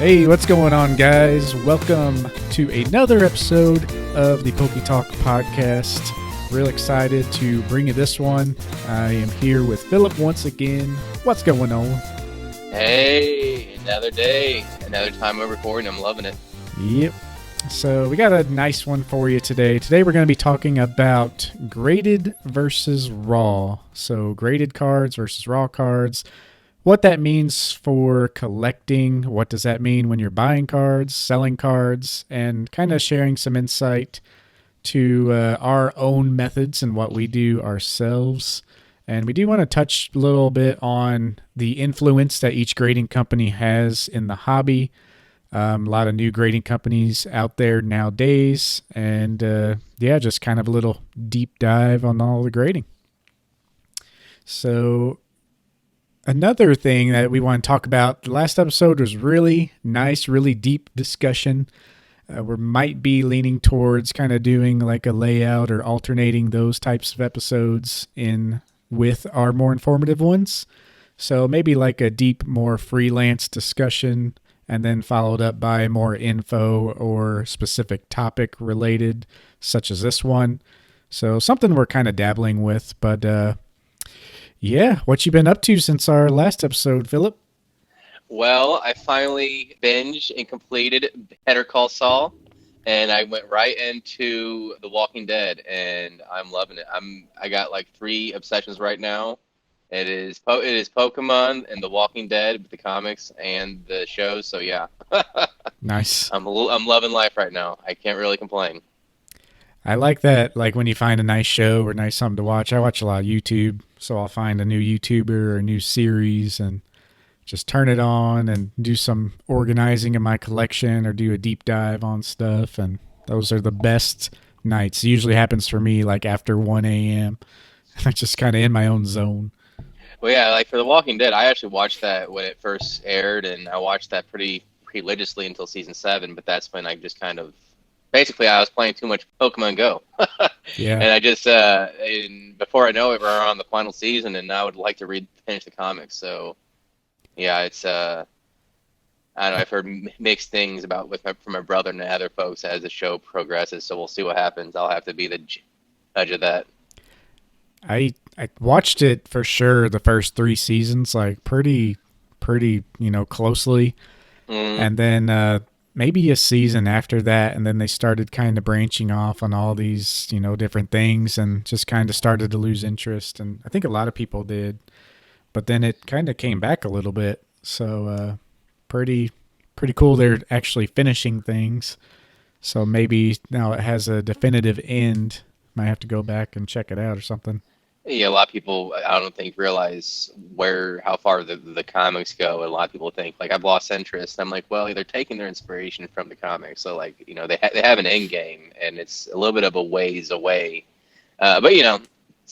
Hey, what's going on, guys? Welcome to another episode of the PokeTalk podcast. Real excited to bring you this one. I am here with Phillip once again. What's going on? Hey, another day, another time we're recording. I'm loving it. Yep. So we got a nice one for you today. Today we're going to be talking about graded versus raw. So graded cards versus raw cards. What that means for collecting, what does that mean when you're buying cards, selling cards, and kind of sharing some insight to our own methods and what we do ourselves. And we do want to touch a little bit on the influence that each grading company has in the hobby. A lot of new grading companies out there nowadays. And just kind of a little deep dive on all the grading. So another thing that we want to talk about, the last episode was really nice, really deep discussion. We might be leaning towards kind of doing like a layout or alternating those types of episodes in with our more informative ones. So maybe like a deep, more freelance discussion and then followed up by more info or specific topic related, such as this one. So something we're kind of dabbling with, but yeah, what you been up to since our last episode, Phillip? Well, I finally binged and completed Better Call Saul, and I went right into The Walking Dead, and I'm loving it. I got like 3 obsessions right now. It is Pokemon and The Walking Dead, the comics and the shows. So yeah, Nice. I'm loving life right now. I can't really complain. I like that, like when you find a nice show or nice something to watch. I watch a lot of YouTube, so I'll find a new YouTuber or a new series and just turn it on and do some organizing in my collection or do a deep dive on stuff. And those are the best nights. It usually happens for me like after 1 a.m. I'm just kind of in my own zone. Well, yeah, like for The Walking Dead, I actually watched that when it first aired, and I watched that pretty religiously until season 7. But that's when I just kind of, basically, I was playing too much Pokemon Go, Yeah. and I just, and before I know it, we're on the final season, and I would like to finish the comics. So, yeah, it's, I don't know, I've heard mixed things from my brother and other folks as the show progresses. So we'll see what happens. I'll have to be the judge of that. I watched it for sure the first 3 seasons, like pretty closely. And then maybe a season after that, and then they started kind of branching off on all these, different things and just kind of started to lose interest. And I think a lot of people did, but then it kind of came back a little bit. So pretty cool. They're actually finishing things. So maybe now it has a definitive end. Might have to go back and check it out or something. Yeah, a lot of people, I don't think, realize how far the comics go. A lot of people think, like, I've lost interest. I'm like, well, they're taking their inspiration from the comics. So, like, they have an end game, and it's a little bit of a ways away. But, to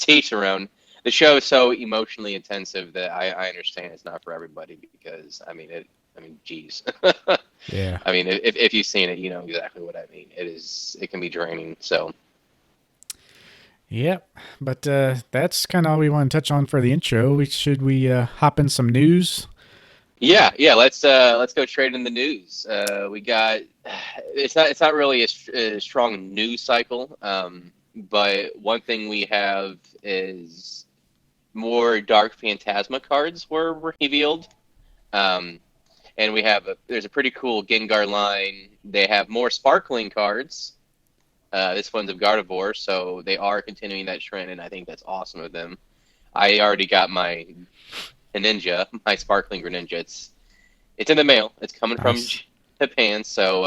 each their own. The show is so emotionally intensive that I understand it's not for everybody because, geez. Yeah. I mean, if you've seen it, you know exactly what I mean. It can be draining, so. Yep, but that's kind of all we want to touch on for the intro. Should we hop in some news? Yeah. Let's go straight in the news. We got it's not really a strong news cycle, but one thing we have is more Dark Phantasma cards were revealed, and there's a pretty cool Gengar line. They have more sparkling cards. This one's of Gardevoir, so they are continuing that trend, and I think that's awesome of them. I already got my Greninja, my sparkling Greninja. It's in the mail. It's coming from Japan, so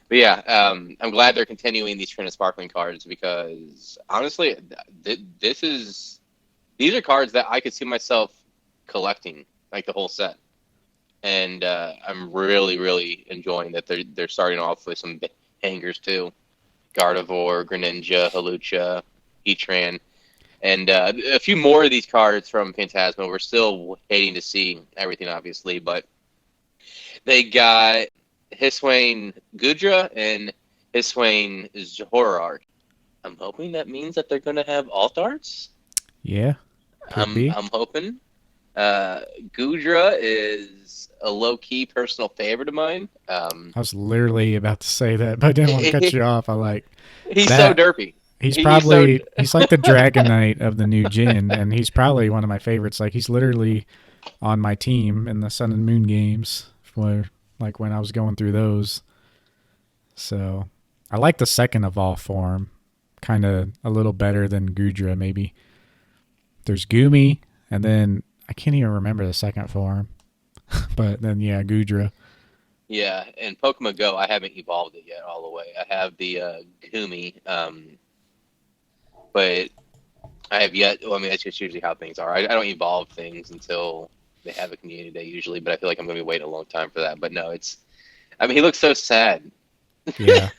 but yeah, I'm glad they're continuing these trend of sparkling cards because honestly, these are cards that I could see myself collecting, like the whole set, and I'm really really enjoying that they're starting off with some hangers too. Gardevoir, Greninja, Hawlucha, Heatran, and a few more of these cards from Phantasma. We're still waiting to see everything, obviously, but they got Hisuian Gudra and Hisuian Zoroark. I'm hoping that means that they're going to have alt arts. Yeah, could be. I'm hoping. Uh, Gudra is a low key personal favorite of mine. I was literally about to say that, but I didn't want to cut you off. I like He's so that. derpy. He's so He's like the Dragonite of the new gen, and he's probably one of my favorites. Like he's literally on my team in the Sun and Moon games, where like when I was going through those. So I like the second evolve form, kind of a little better than Gudra maybe. There's Gumi, and then I can't even remember the second form, but then yeah, Gudra. yeah. And Pokemon Go, I haven't evolved it yet all the way. I have the Gumi, but I have yet. Well, I mean, that's just usually how things are. I don't evolve things until they have a community day usually, but I feel like I'm going to be waiting a long time for that. But no, it's. I mean, he looks so sad. Yeah,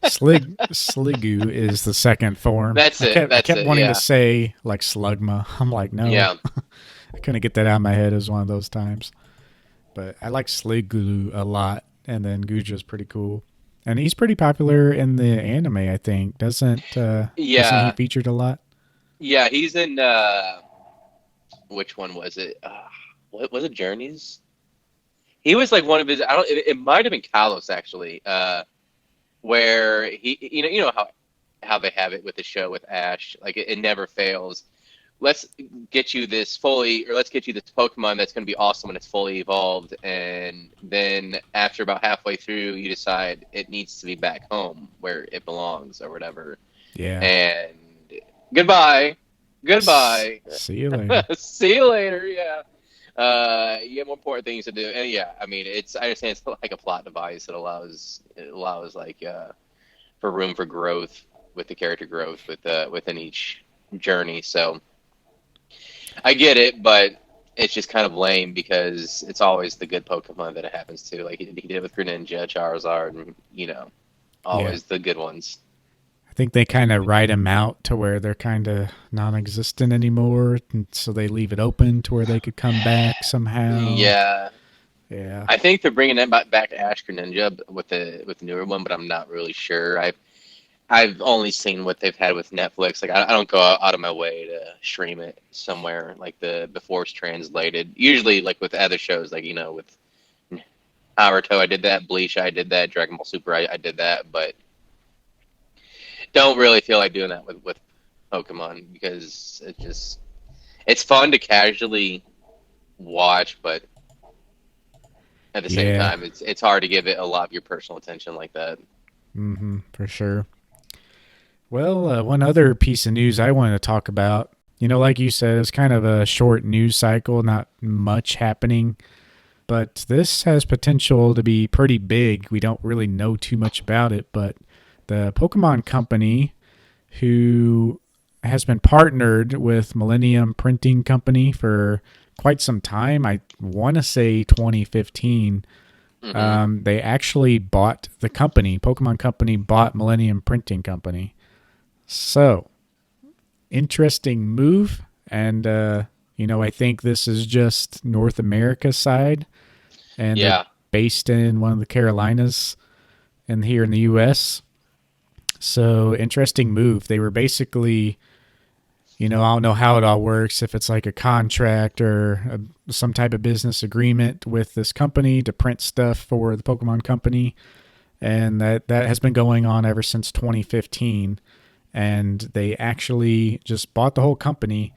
Sliggoo is the second form. That's I it. kept I That's kept it. wanting to Yeah. say like Slugma. I'm like, no, Yeah. I couldn't get that out of my head. It was one of those times. But I like Sliggoo a lot, and then Guja's pretty cool, and he's pretty popular in the anime. I think doesn't he Yeah. featured a lot? Yeah. He's in. Which one was it? What was it? Journeys. He was like one of his. I don't. It might have been Kalos actually. Where he, you know how they have it with the show with Ash. Like it never fails. Let's get you this fully, or let's get you this Pokemon that's going to be awesome when it's fully evolved, and then after about halfway through, you decide it needs to be back home where it belongs or whatever. Yeah. And goodbye, goodbye. See you later. See you later. Yeah. You have more important things to do, and yeah, I mean, I understand it's like a plot device that allows like for room for growth with the character growth within each journey. So I get it, but it's just kind of lame because it's always the good Pokemon that it happens to. Like he did it with Greninja, Charizard, and Yeah. always the good ones. I think they kind of write them out to where they're kind of non-existent anymore, and so they leave it open to where they could come back somehow. Yeah, Yeah. I think they're bringing that back to Ash Greninja with the newer one, but I'm not really sure. I've only seen what they've had with Netflix. Like I don't go out of my way to stream it somewhere like the before it's translated. Usually, like with other shows, like with Naruto, I did that. Bleach, I did that. Dragon Ball Super, I did that. But don't really feel like doing that with Pokemon because it's fun to casually watch, but at the same Yeah. time, it's hard to give it a lot of your personal attention like that. For sure. Well, one other piece of news I wanted to talk about. Like you said, it's kind of a short news cycle, not much happening, but this has potential to be pretty big. We don't really know too much about it, but the Pokemon Company, who has been partnered with Millennium Printing Company for quite some time, I want to say 2015. Hmm. They actually bought the company. Pokemon Company bought Millennium Printing Company. So, interesting move. And, I think this is just North America side. And they're Yeah, based in one of the Carolinas and here in the U.S. So, interesting move. They were basically, I don't know how it all works, if it's like a contract or some type of business agreement with this company to print stuff for the Pokemon Company. And that has been going on ever since 2015. And they actually just bought the whole company.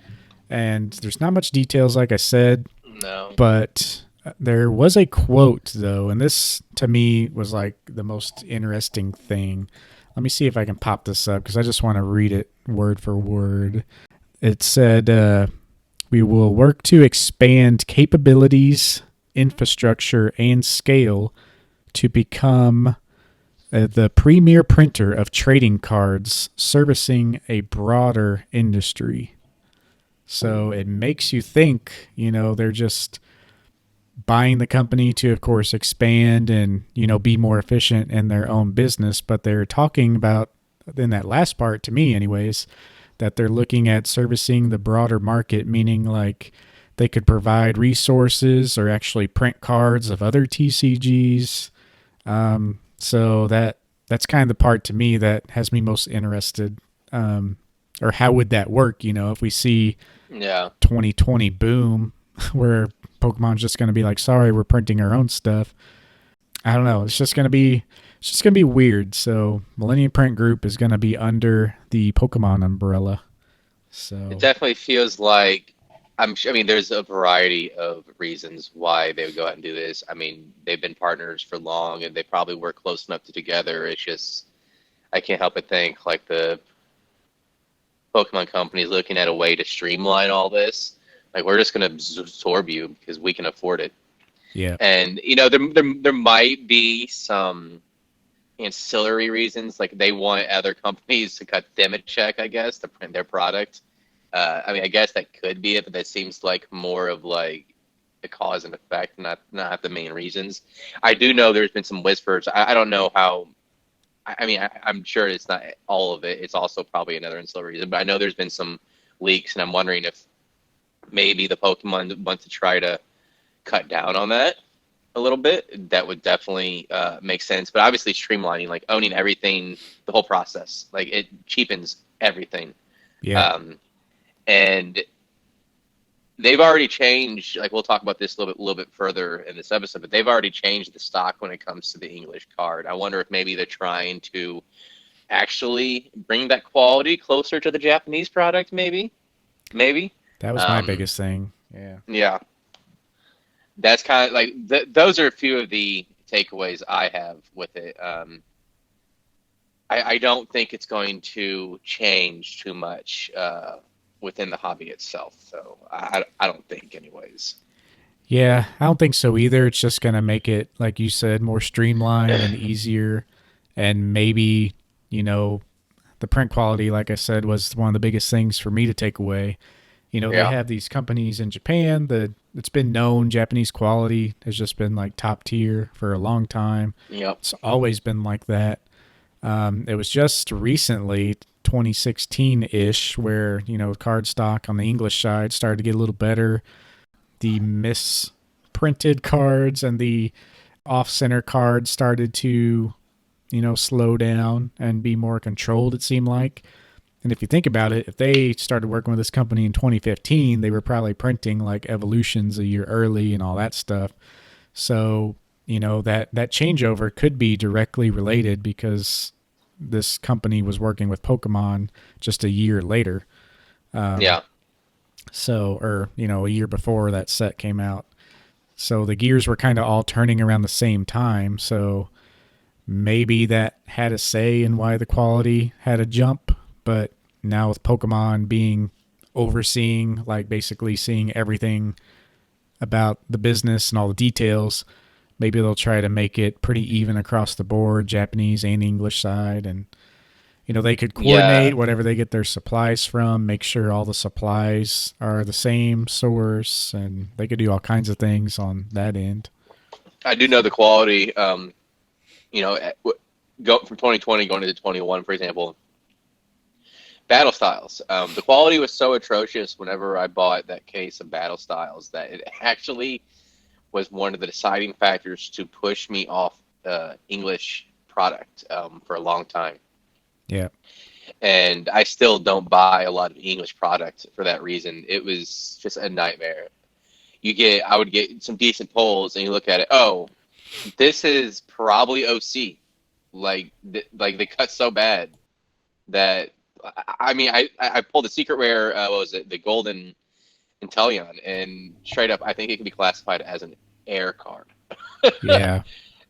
And there's not much details, like I said, no, but there was a quote, though, and this to me was like the most interesting thing. Let me see if I can pop this up because I just want to read it word for word. It said, we will work to expand capabilities, infrastructure, and scale to become the premier printer of trading cards, servicing a broader industry. So it makes you think, they're just buying the company to, of course, expand and, be more efficient in their own business. But they're talking about, in that last part, to me, anyways, that they're looking at servicing the broader market, meaning like they could provide resources or actually print cards of other TCGs. So that's kind of the part to me that has me most interested. Or how would that work? If we see yeah, 2020 boom, where Pokemon's just going to be like, sorry, we're printing our own stuff. I don't know. It's just gonna be weird. So Millennium Print Group is gonna be under the Pokemon umbrella. It So definitely feels like I mean, there's a variety of reasons why they would go out and do this. I mean, they've been partners for long, and they probably work close enough to together. It's just I can't help but think like the Pokemon company is looking at a way to streamline all this. Like we're just going to absorb you because we can afford it. yeah, And you know, there might be some ancillary reasons, like they want other companies to cut them a check, I guess, to print their product. I mean, I guess that could be it, but that seems like more of like the cause and effect, not the main reasons. I do know there's been some whispers. I don't know how. I mean, I'm sure it's not all of it. It's also probably another ancillary reason, but I know there's been some leaks, and I'm wondering if maybe the Pokemon want to try to cut down on that a little bit. That would definitely make sense. But obviously, streamlining, like owning everything, the whole process, like it cheapens everything. yeah. Um, and they've already changed. Like we'll talk about this a little bit further in this episode, but they've already changed the stock when it comes to the English card. I wonder if maybe they're trying to actually bring that quality closer to the Japanese product. Maybe. That was my Um, biggest thing. Yeah. yeah, that's kind of like those are a few of the takeaways I have with it. I don't think it's going to change too much within the hobby itself. So I don't think, anyways. Yeah, I don't think so either. It's just gonna make it, like you said, more streamlined and easier, and maybe you know the print quality, like I said, was one of the biggest things for me to take away. They Yeah. have these companies in Japan that it's been known Japanese quality has just been like top tier for a long time. Yep. It's always been like that. It was just recently, 2016 ish, where card stock on the English side started to get a little better. The misprinted cards and the off center cards started to slow down and be more controlled, it seemed like. And if you think about it, if they started working with this company in 2015, they were probably printing like Evolutions a year early and all that stuff. So, that changeover could be directly related because this company was working with Pokemon just a year later. Yeah. So, or, a year before that set came out. So the gears were kind of all turning around the same time. So maybe that had a say in why the quality had a jump. But now with Pokemon being overseeing, like basically seeing everything about the business and all the details, maybe they'll try to make it pretty even across the board, Japanese and English side. And, they could Yeah. coordinate whatever they get their supplies from, make sure all the supplies are the same source, and they could do all kinds of things on that end. I do know the quality. Go from 2020 going into 21, for example. Battle Styles. The quality was so atrocious whenever I bought that case of Battle Styles that it actually was one of the deciding factors to push me off English product for a long time. Yeah. And I still don't buy a lot of English product for that reason. It was just a nightmare. I would get some decent polls, and you look at it. Oh, this is probably OC. Like they cut so bad that I mean I pulled the secret rare. What was it? The golden Inteleon, and straight up, I think it can be classified as an air card. Yeah.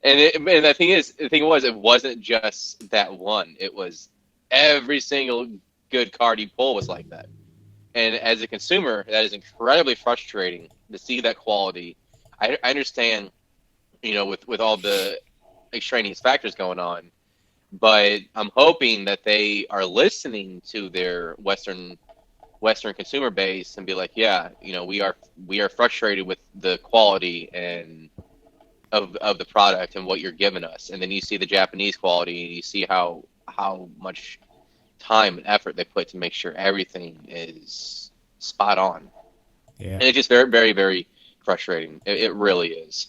And the thing was, it wasn't just that one. It was every single good card you pull was like that. And as a consumer, that is incredibly frustrating to see that quality. I understand, with all the extraneous factors going on, but I'm hoping that they are listening to their Western consumer base and be like, yeah, we are frustrated with the quality and of the product and what you're giving us, and then you see the Japanese quality and you see how much time and effort they put to make sure everything is spot on, Yeah. and it's just very, very, very frustrating. It really is.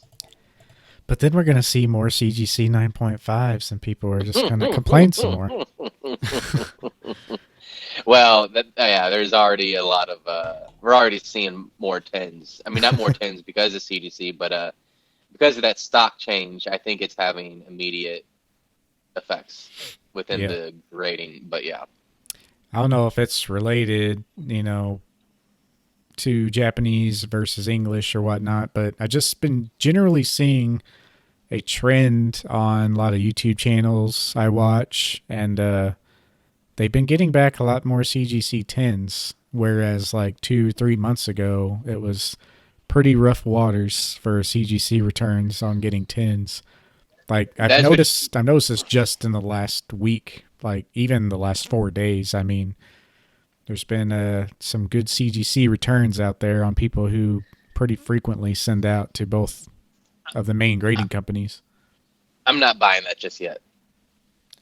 But then we're going to see more CGC 9.5s and people are just going to complain some more. Well, yeah, there's already a lot of we're already seeing more tens. I mean, not more tens because of CGC, but because of that stock change, I think it's having immediate effects within Yeah. the grading. But yeah, I don't know if it's related, to Japanese versus English or whatnot, but I just been generally seeing a trend on a lot of YouTube channels I watch, and they've been getting back a lot more CGC 10s, whereas like 2 3 months ago it was pretty rough waters for CGC returns on getting 10s. Like that's what. I've noticed this just in the last week, like even the last 4 days. I mean, there's been some good CGC returns out there on people who pretty frequently send out to both of the main grading companies. I'm not buying that just yet.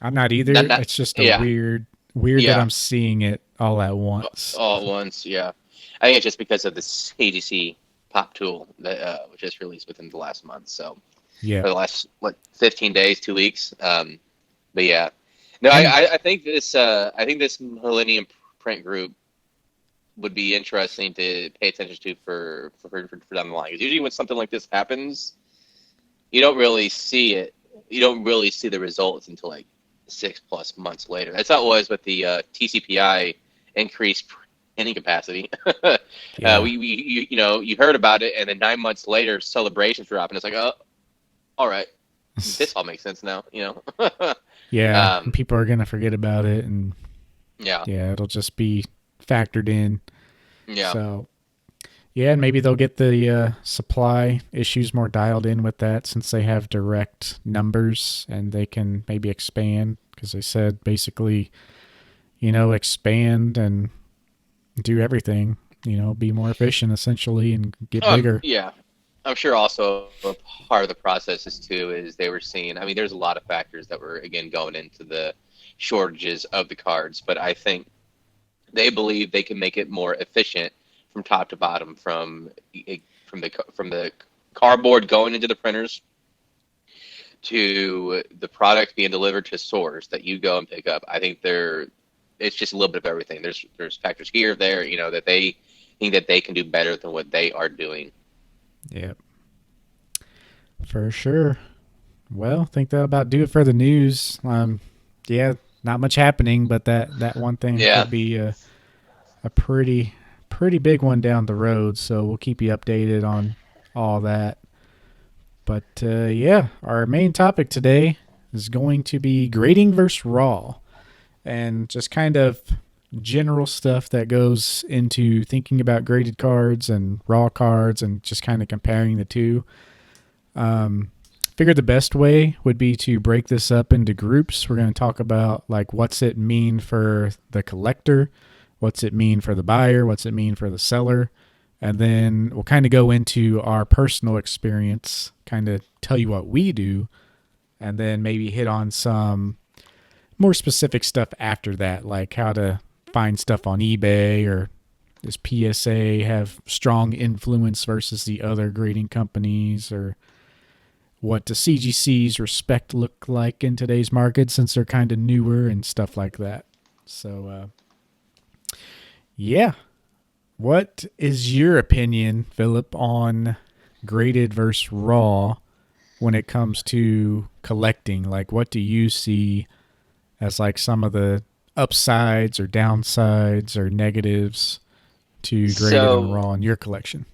I'm not either. Not. It's just a Yeah. weird that Yeah. I'm seeing it all at once. All at once. Yeah. I think it's just because of this AGC pop tool that was just released within the last month. So, Yeah. or the last, what, 15 days, 2 weeks. But yeah, no, And I think this Millennium print group would be interesting to pay attention to for down the line. Because usually when something like this happens, you don't really see it. You don't really see the results until like 6+ months later. That's how it was with the TCPI increased printing capacity. yeah. You heard about it, and then 9 months later, celebrations drop, and it's like, oh, all right, this all makes sense now. Yeah, and um, people are going to forget about it and yeah, yeah, it'll just be factored in. yeah. So, yeah, and maybe they'll get the supply issues more dialed in with that since they have direct numbers and they can maybe expand because they said basically, expand and do everything, be more efficient essentially and get bigger. Yeah. I'm sure also a part of the process is too is they were seeing. I mean, there's a lot of factors that were again going into the shortages of the cards, but I think they believe they can make it more efficient from top to bottom, from the cardboard going into the printers to the product being delivered to stores that you go and pick up. I think it's just a little bit of everything. There's factors here, there, that they think that they can do better than what they are doing. Yeah, for sure. Well, I think that'll about do it for the news. Yeah, not much happening, but that one thing Yeah. could be a pretty big one down the road. So we'll keep you updated on all that. But yeah, our main topic today is going to be grading versus raw, and just kind of general stuff that goes into thinking about graded cards and raw cards, and just kind of comparing the two. Um, Figured the best way would be to break this up into groups. We're going to talk about like what's it mean for the collector, what's it mean for the buyer, what's it mean for the seller, and then we'll kind of go into our personal experience, kind of tell you what we do, and then maybe hit on some more specific stuff after that, like how to find stuff on eBay, or does PSA have strong influence versus the other grading companies, or what does CGC's respect look like in today's market since they're kind of newer and stuff like that. So, yeah. What is your opinion, Phillip, on graded versus raw when it comes to collecting? Like, what do you see as like some of the upsides or downsides or negatives to graded and So raw in your collection?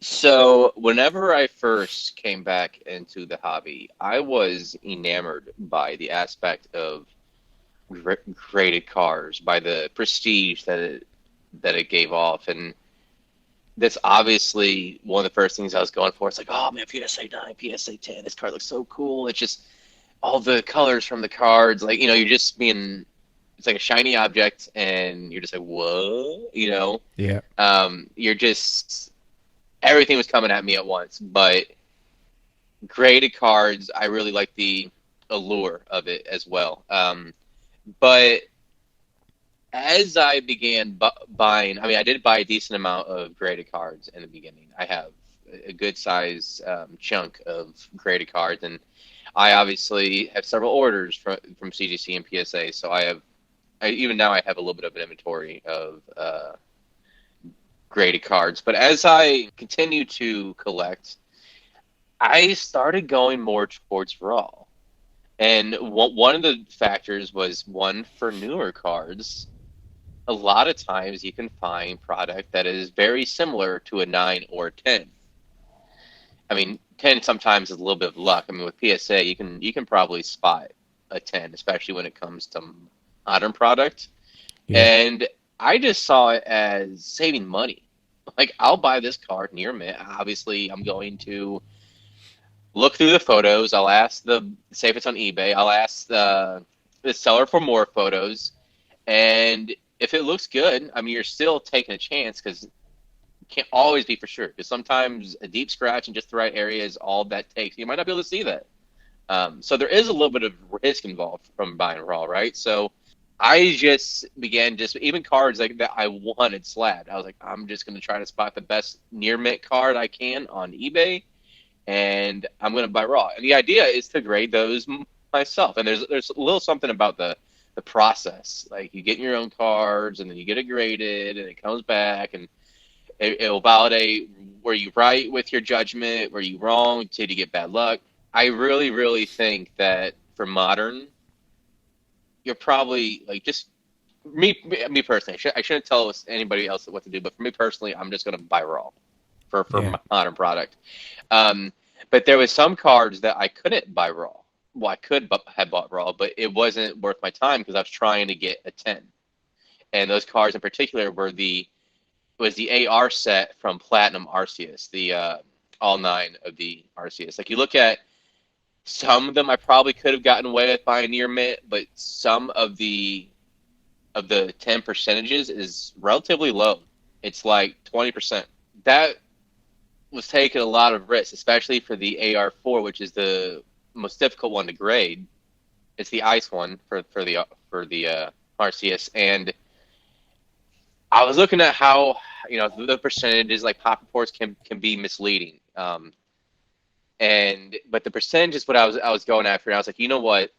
So, whenever I first came back into the hobby, I was enamored by the aspect of graded cars, by the prestige that it gave off, and that's obviously one of the first things I was going for. It's like, oh man, PSA 9, PSA 10, this card looks so cool. It's just all the colors from the cards, like you're just being, it's like a shiny object, and you're just like, whoa, Yeah. you're just everything was coming at me at once. But graded cards, I really like the allure of it as well. But as I began buying, I mean, I did buy a decent amount of graded cards in the beginning. I have a good size chunk of graded cards, and I obviously have several orders from CGC and PSA, so I have even now I have a little bit of an inventory of graded cards. But as I continue to collect, I started going more towards raw. And one of the factors was one for newer cards. A lot of times you can find product that is very similar to a 9 or a 10. I mean, 10 sometimes is a little bit of luck. I mean, with PSA, you can probably spot a 10, especially when it comes to modern product. Yeah. And I just saw it as saving money. Like, I'll buy this card near mint. Obviously, I'm going to look through the photos. I'll ask say if it's on eBay, I'll ask the seller for more photos. And if it looks good, I mean, you're still taking a chance because can't always be for sure. Because sometimes a deep scratch in just the right area is all that takes. You might not be able to see that. So there is a little bit of risk involved from buying raw, right? So I just began even cards like that I wanted slabbed. I was like, I'm just going to try to spot the best near mint card I can on eBay, and I'm going to buy raw. And the idea is to grade those myself. And there's a little something about the process. Like, you get your own cards, and then you get it graded, and it comes back, and it'll validate where you right with your judgment, where you wrong, till you get bad luck. I really, really think that for modern, you're probably like just me personally. I shouldn't tell anybody else what to do, but for me personally, I'm just going to buy raw for Yeah. modern product. Um, but there was some cards that I couldn't buy raw. Well, I could have bought raw, but it wasn't worth my time because I was trying to get a 10. And those cards in particular was the AR set from Platinum Arceus, the all 9 of the Arceus. Like, you look at some of them, I probably could have gotten away with buying near mint, but some of the 10 percentages is relatively low. It's like 20%. That was taking a lot of risks, especially for the AR4, which is the most difficult one to grade. It's the ice one for the Arceus, and I was looking at how the percentages, like pop reports, can be misleading. But the percentage is what I was going after. And I was like, you know what?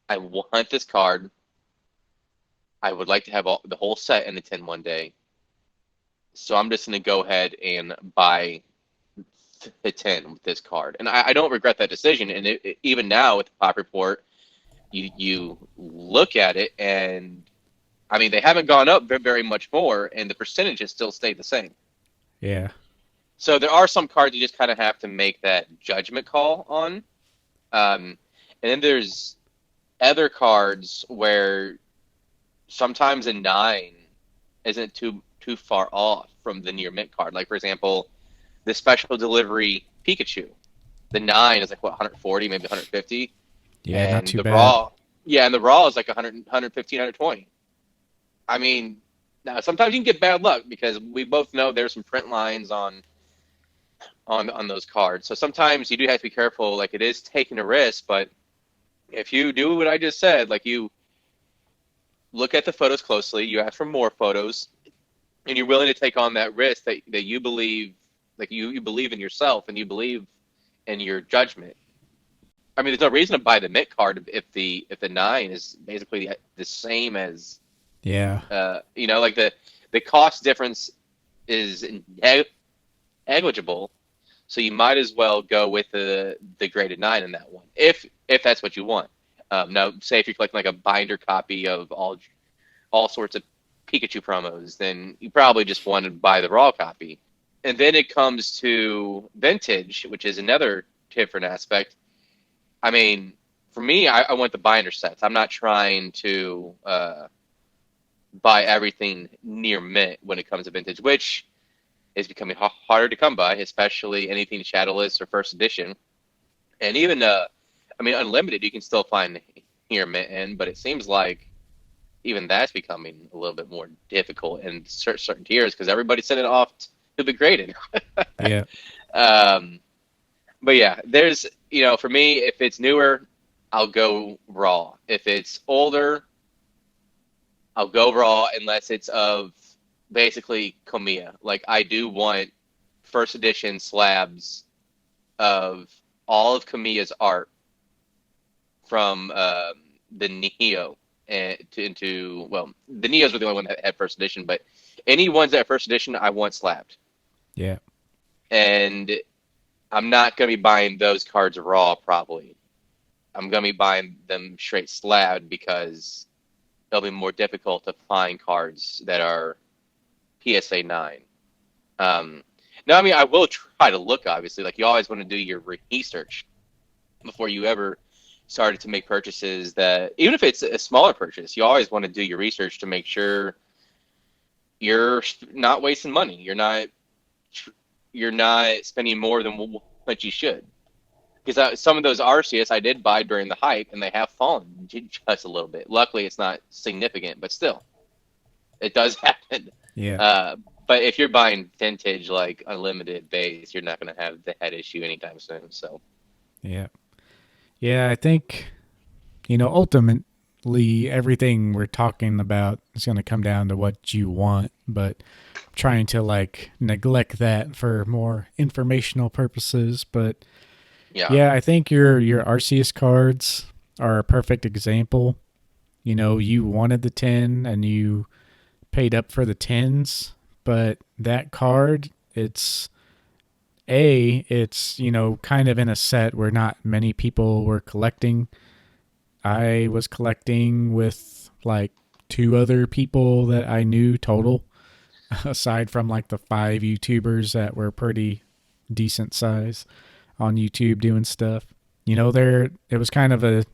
I want this card. I would like to have the whole set in the 10 one day. So I'm just going to go ahead and buy the 10 with this card. And I don't regret that decision. And even now with the pop report, you look at it, and I mean, they haven't gone up very much more, and the percentages still stay the same. Yeah. So there are some cards you just kind of have to make that judgment call on. And then there's other cards where sometimes a 9 isn't too far off from the near mint card. Like, for example, the special delivery Pikachu. The 9 is like, what, 140, maybe 150? Yeah, not And too the bad. raw, yeah, and the raw is like 100, 115, 120. I mean, now sometimes you can get bad luck because we both know there's some print lines on those cards. So sometimes you do have to be careful. Like, it is taking a risk, but if you do what I just said, like, you look at the photos closely, you ask for more photos, and you're willing to take on that risk that you believe, like, you believe in yourself and you believe in your judgment. I mean, there's no reason to buy the mint card if the 9 is basically the same as Yeah. like the cost difference is negligible. So you might as well go with the graded 9 in that one, if that's what you want. Now, say if you're collecting like a binder copy of all sorts of Pikachu promos, then you probably just want to buy the raw copy. And then it comes to vintage, which is another different aspect. I mean, for me, I want the binder sets. I'm not trying to buy everything near mint when it comes to vintage, which is becoming harder to come by, especially anything Shadowless or First Edition. And even, I mean, Unlimited, you can still find near mint in, but it seems like even that's becoming a little bit more difficult in certain tiers because everybody's sending it off to be graded. Yeah. um, but yeah, there's, for me, if it's newer, I'll go raw. If it's older, I'll go raw unless it's of basically Komiya. Like, I do want first edition slabs of all of Komiya's art from the Neo. into well, the Neos were the only one that had first edition, but any ones that had first edition, I want slabbed, Yeah. and I'm not going to be buying those cards raw. Probably, I'm going to be buying them straight slabbed because it'll be more difficult to find cards that are PSA 9. Um, now, I mean, I will try to look, obviously. Like, you always want to do your research before you ever started to make purchases that, even if it's a smaller purchase, you always want to do your research to make sure you're not wasting money. You're not spending more than what you should. Because some of those Arceus I did buy during the hype, and they have fallen just a little bit. Luckily, it's not significant, but still, it does happen. Yeah. Uh, but if you're buying vintage, like unlimited base, you're not going to have the head issue anytime soon. So, Yeah. Yeah. I think, ultimately everything we're talking about is going to come down to what you want, but trying to like neglect that for more informational purposes. But yeah, yeah, I think your Arceus cards are a perfect example. You wanted the 10 and you paid up for the 10s, but that card, it's kind of in a set where not many people were collecting. I was collecting with like two other people that I knew total, aside from like the five YouTubers that were pretty decent size on YouTube doing stuff. It was kind of a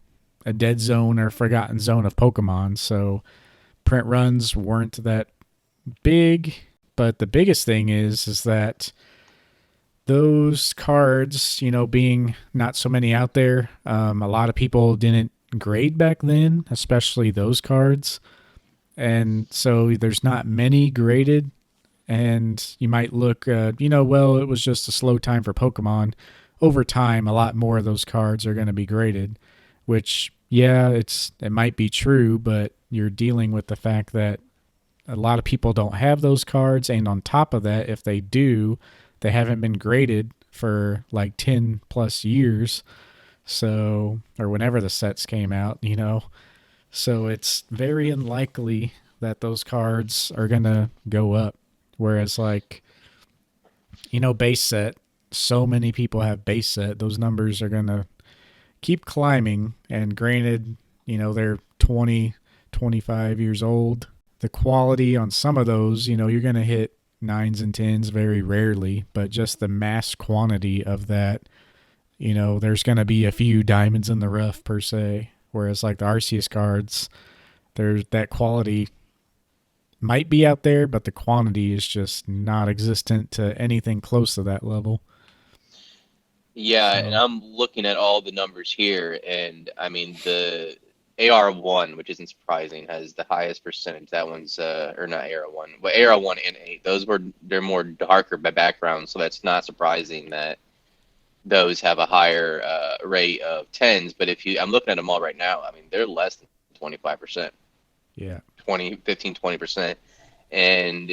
dead zone or forgotten zone of Pokemon, so print runs weren't that big. But the biggest thing is that those cards, being not so many out there, a lot of people didn't grade back then, especially those cards. And so there's not many graded. And you might look, well, it was just a slow time for Pokemon. Over time, a lot more of those cards are going to be graded, which, yeah, it might be true, but you're dealing with the fact that a lot of people don't have those cards. And on top of that, if they do, they haven't been graded for like 10 plus years. So, or whenever the sets came out. So it's very unlikely that those cards are going to go up. Whereas, like, base set, so many people have base set, those numbers are going to keep climbing. And granted, they're 20, 25 years old. The quality on some of those, you're going to hit nines and tens very rarely, but just the mass quantity of that, there's going to be a few diamonds in the rough per se. Whereas like the Arceus cards, there's that quality might be out there, but the quantity is just not existent to anything close to that level. yeah, and So I'm looking at all the numbers here, and I mean the AR1, which isn't surprising, has the highest percentage. That one's or not AR1, but AR1 and 8. They're more darker by background, so that's not surprising that those have a higher rate of tens. But I'm looking at them all right now. I mean, they're less than 25%, yeah, 20%. And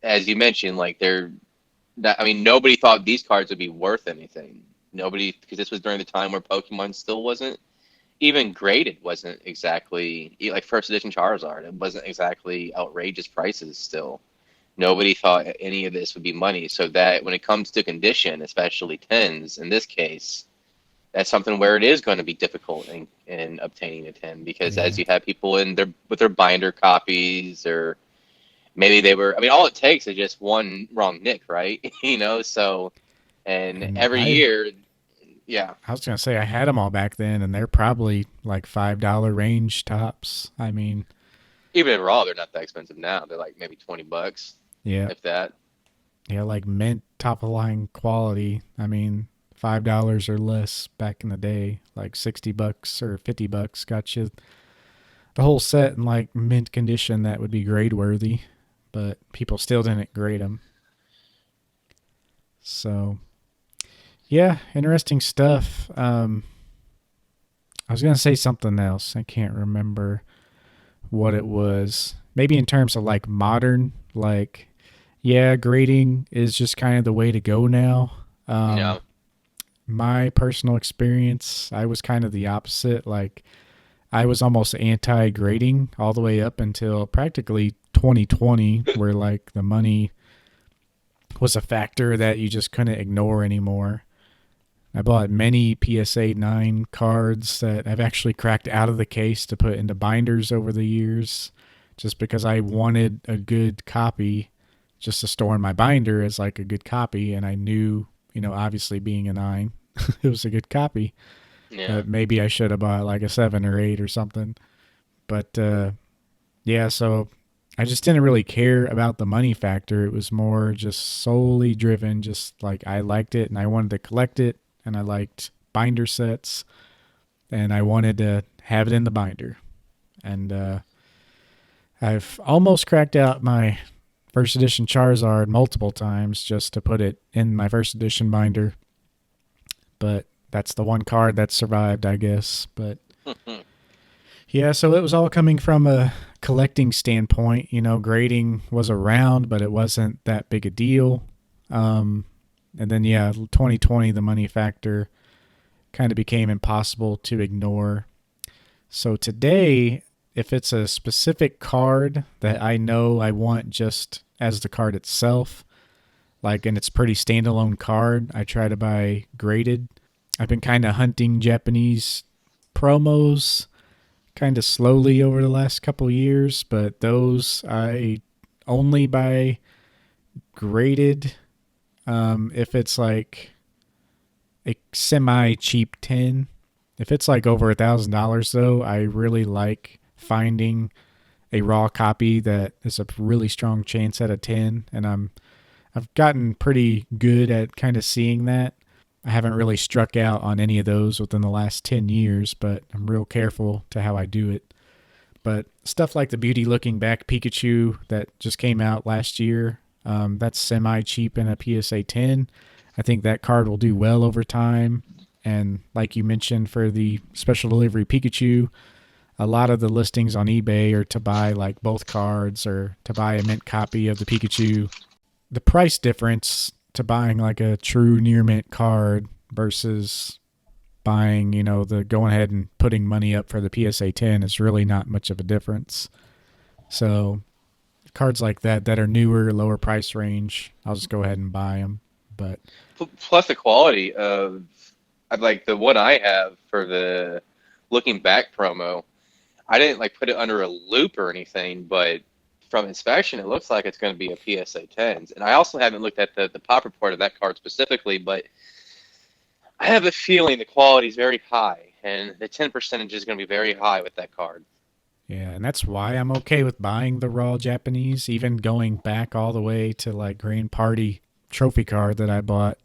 as you mentioned, like I mean, nobody thought these cards would be worth anything. Nobody, because this was during the time where Pokemon still wasn't even graded, wasn't exactly like first edition Charizard. It wasn't exactly outrageous prices still. Nobody thought any of this would be money. So that when it comes to condition, especially tens in this case, that's something where it is going to be difficult in obtaining a 10 because yeah, as you have people with their binder copies or maybe they were, I mean, all it takes is just one wrong nick, right? So, and and every year, yeah, I was gonna say I had them all back then, and they're probably like $5 range tops. I mean, even in raw, they're not that expensive now. They're like maybe $20, yeah, if that. yeah, like mint top of line quality. I mean, $5 or less back in the day, like $60 or $50 got you the whole set in like mint condition that would be grade worthy, but people still didn't grade them. So yeah, interesting stuff. I was gonna say something else. I can't remember what it was. Maybe in terms of like modern, like yeah, grading is just kind of the way to go now. Um, No, my personal experience, I was kind of the opposite. Like I was almost anti-grading all the way up until practically 2020, where like the money was a factor that you just couldn't ignore anymore. I bought many PSA 9 cards that I've actually cracked out of the case to put into binders over the years just because I wanted a good copy just to store in my binder as like a good copy. And I knew, obviously being a 9, it was a good copy. Yeah. Maybe I should have bought like a 7 or 8 or something. But yeah, so I just didn't really care about the money factor. It was more just solely driven, just like I liked it and I wanted to collect it and I liked binder sets and I wanted to have it in the binder. And I've almost cracked out my first edition Charizard multiple times just to put it in my first edition binder. But that's the one card that survived, I guess. But yeah, so it was all coming from a collecting standpoint. Grading was around, but it wasn't that big a deal. And then, yeah, 2020, the money factor kind of became impossible to ignore. So today, if it's a specific card that I know I want just as the card itself, and it's pretty standalone card, I try to buy graded. I've been kind of hunting Japanese promos kind of slowly over the last couple years, but those I only buy graded if it's like a semi cheap tin. If it's like over $1,000 though, I really like finding a raw copy that is a really strong chance at a 10, and I've gotten pretty good at kind of seeing that. I haven't really struck out on any of those within the last 10 years, but I'm real careful to how I do it. But stuff like the Beauty Looking Back Pikachu that just came out last year, that's semi cheap in a PSA 10. I think that card will do well over time. And like you mentioned, for the special delivery Pikachu, a lot of the listings on eBay are to buy like both cards or to buy a mint copy of the Pikachu. The price difference to buying like a true near mint card versus buying, the going ahead and putting money up for the PSA 10 is really not much of a difference. So cards like that are newer, lower price range, I'll just go ahead and buy them. But Plus the quality of like the one I have for the looking back promo. I didn't like put it under a loop or anything, but from inspection, it looks like it's going to be a PSA 10s. And I also haven't looked at the pop report of that card specifically, but I have a feeling the quality is very high, and the 10 percentage is going to be very high with that card. yeah, and that's why I'm okay with buying the raw Japanese, even going back all the way to like Grand Party trophy card that I bought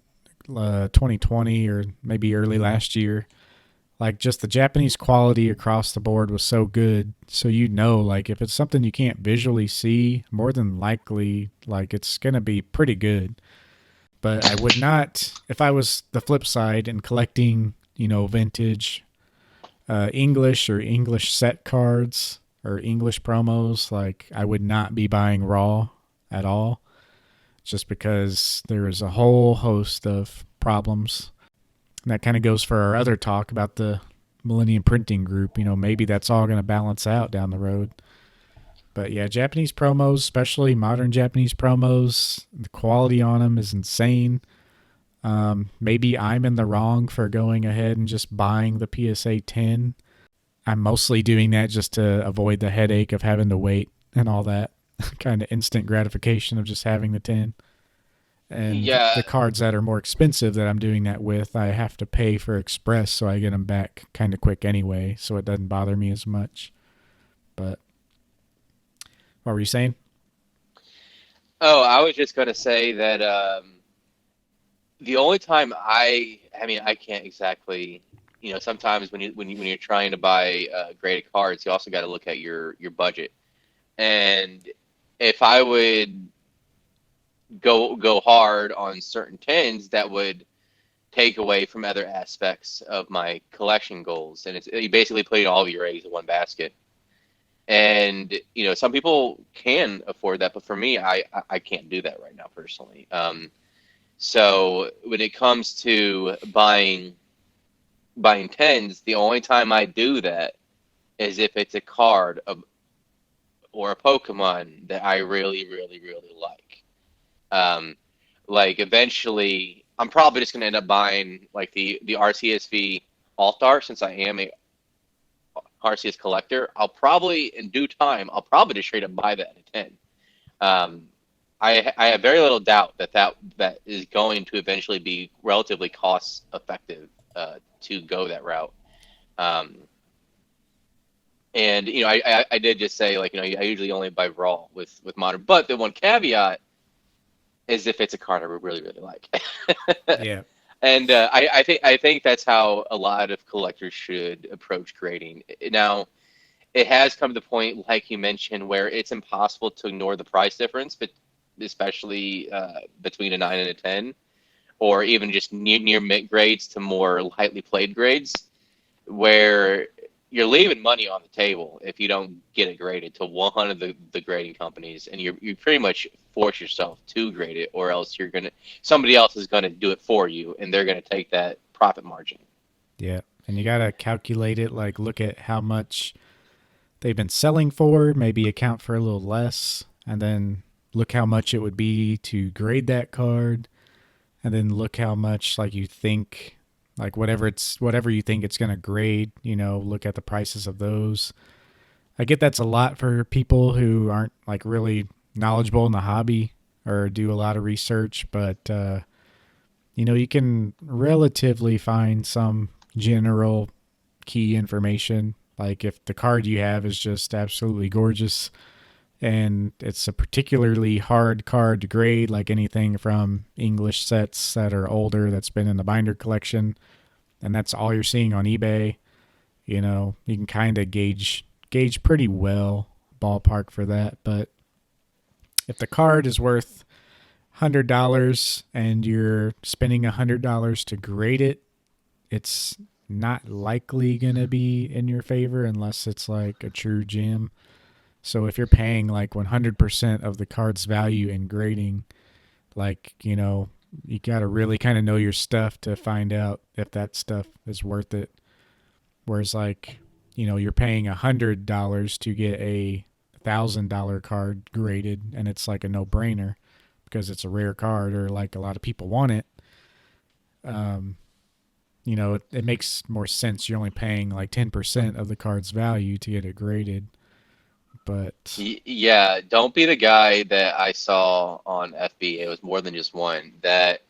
2020 or maybe early last year. Like just the Japanese quality across the board was so good. So like if it's something you can't visually see, more than likely like it's going to be pretty good. But I would not, if I was the flip side and collecting, vintage English or English set cards or English promos, like I would not be buying raw at all, just because there is a whole host of problems. And that kind of goes for our other talk about the Millennium Printing Group. Maybe that's all going to balance out down the road. But yeah, Japanese promos, especially modern Japanese promos, the quality on them is insane. Maybe I'm in the wrong for going ahead and just buying the PSA 10. I'm mostly doing that just to avoid the headache of having to wait and all that kind of instant gratification of just having the 10. And Yeah, the cards that are more expensive that I'm doing that with, I have to pay for express, so I get them back kind of quick anyway, so it doesn't bother me as much. But what were you saying? oh, I was just going to say that the only time I mean, I can't exactly, sometimes when you're trying to buy graded cards, you also got to look at your budget. And if I would go hard on certain tens, that would take away from other aspects of my collection goals, and it's you basically putting all of your eggs in one basket. And some people can afford that, but for me, I can't do that right now personally. So when it comes to buying tens, the only time I do that as if it's a card of, or a Pokemon that I really, really, really like. Um, like eventually, I'm probably just gonna end up buying like the RCSV Altar since I am a RCS collector. I'll probably in due time, I'll probably just straight up buy that at a 10. Um, I have very little doubt that is going to eventually be relatively cost effective to go that route. Um, and I did just say like I usually only buy raw with modern, but the one caveat is if it's a card I really really like. Yeah. And I think that's how a lot of collectors should approach grading. Now, it has come to the point, like you mentioned, where it's impossible to ignore the price difference, but especially between a 9 and a 10, or even just near mid grades to more lightly played grades, where you're leaving money on the table if you don't get it graded to one of the grading companies, and you pretty much force yourself to grade it, or else somebody else is gonna do it for you, and they're gonna take that profit margin. Yeah. And you got to calculate it, like look at how much they've been selling for, maybe account for a little less, and then look how much it would be to grade that card, and then look how much like you think like whatever you think it's going to grade, look at the prices of those. I get that's a lot for people who aren't like really knowledgeable in the hobby or do a lot of research, but you can relatively find some general key information. Like if the card you have is just absolutely gorgeous and it's a particularly hard card to grade, like anything from English sets that are older that's been in the binder collection, and that's all you're seeing on eBay, you can kind of gauge pretty well ballpark for that. But if the card is worth $100 and you're spending $100 to grade it, it's not likely going to be in your favor unless it's like a true gem. So if you're paying like 100% of the card's value in grading, like, you got to really kind of know your stuff to find out if that stuff is worth it. Whereas like, you're paying $100 to get a $1,000 card graded, and it's like a no brainer because it's a rare card or like a lot of people want it. Um, it makes more sense. You're only paying like 10% of the card's value to get it graded. But Yeah, don't be the guy that I saw on FB. It was more than just one that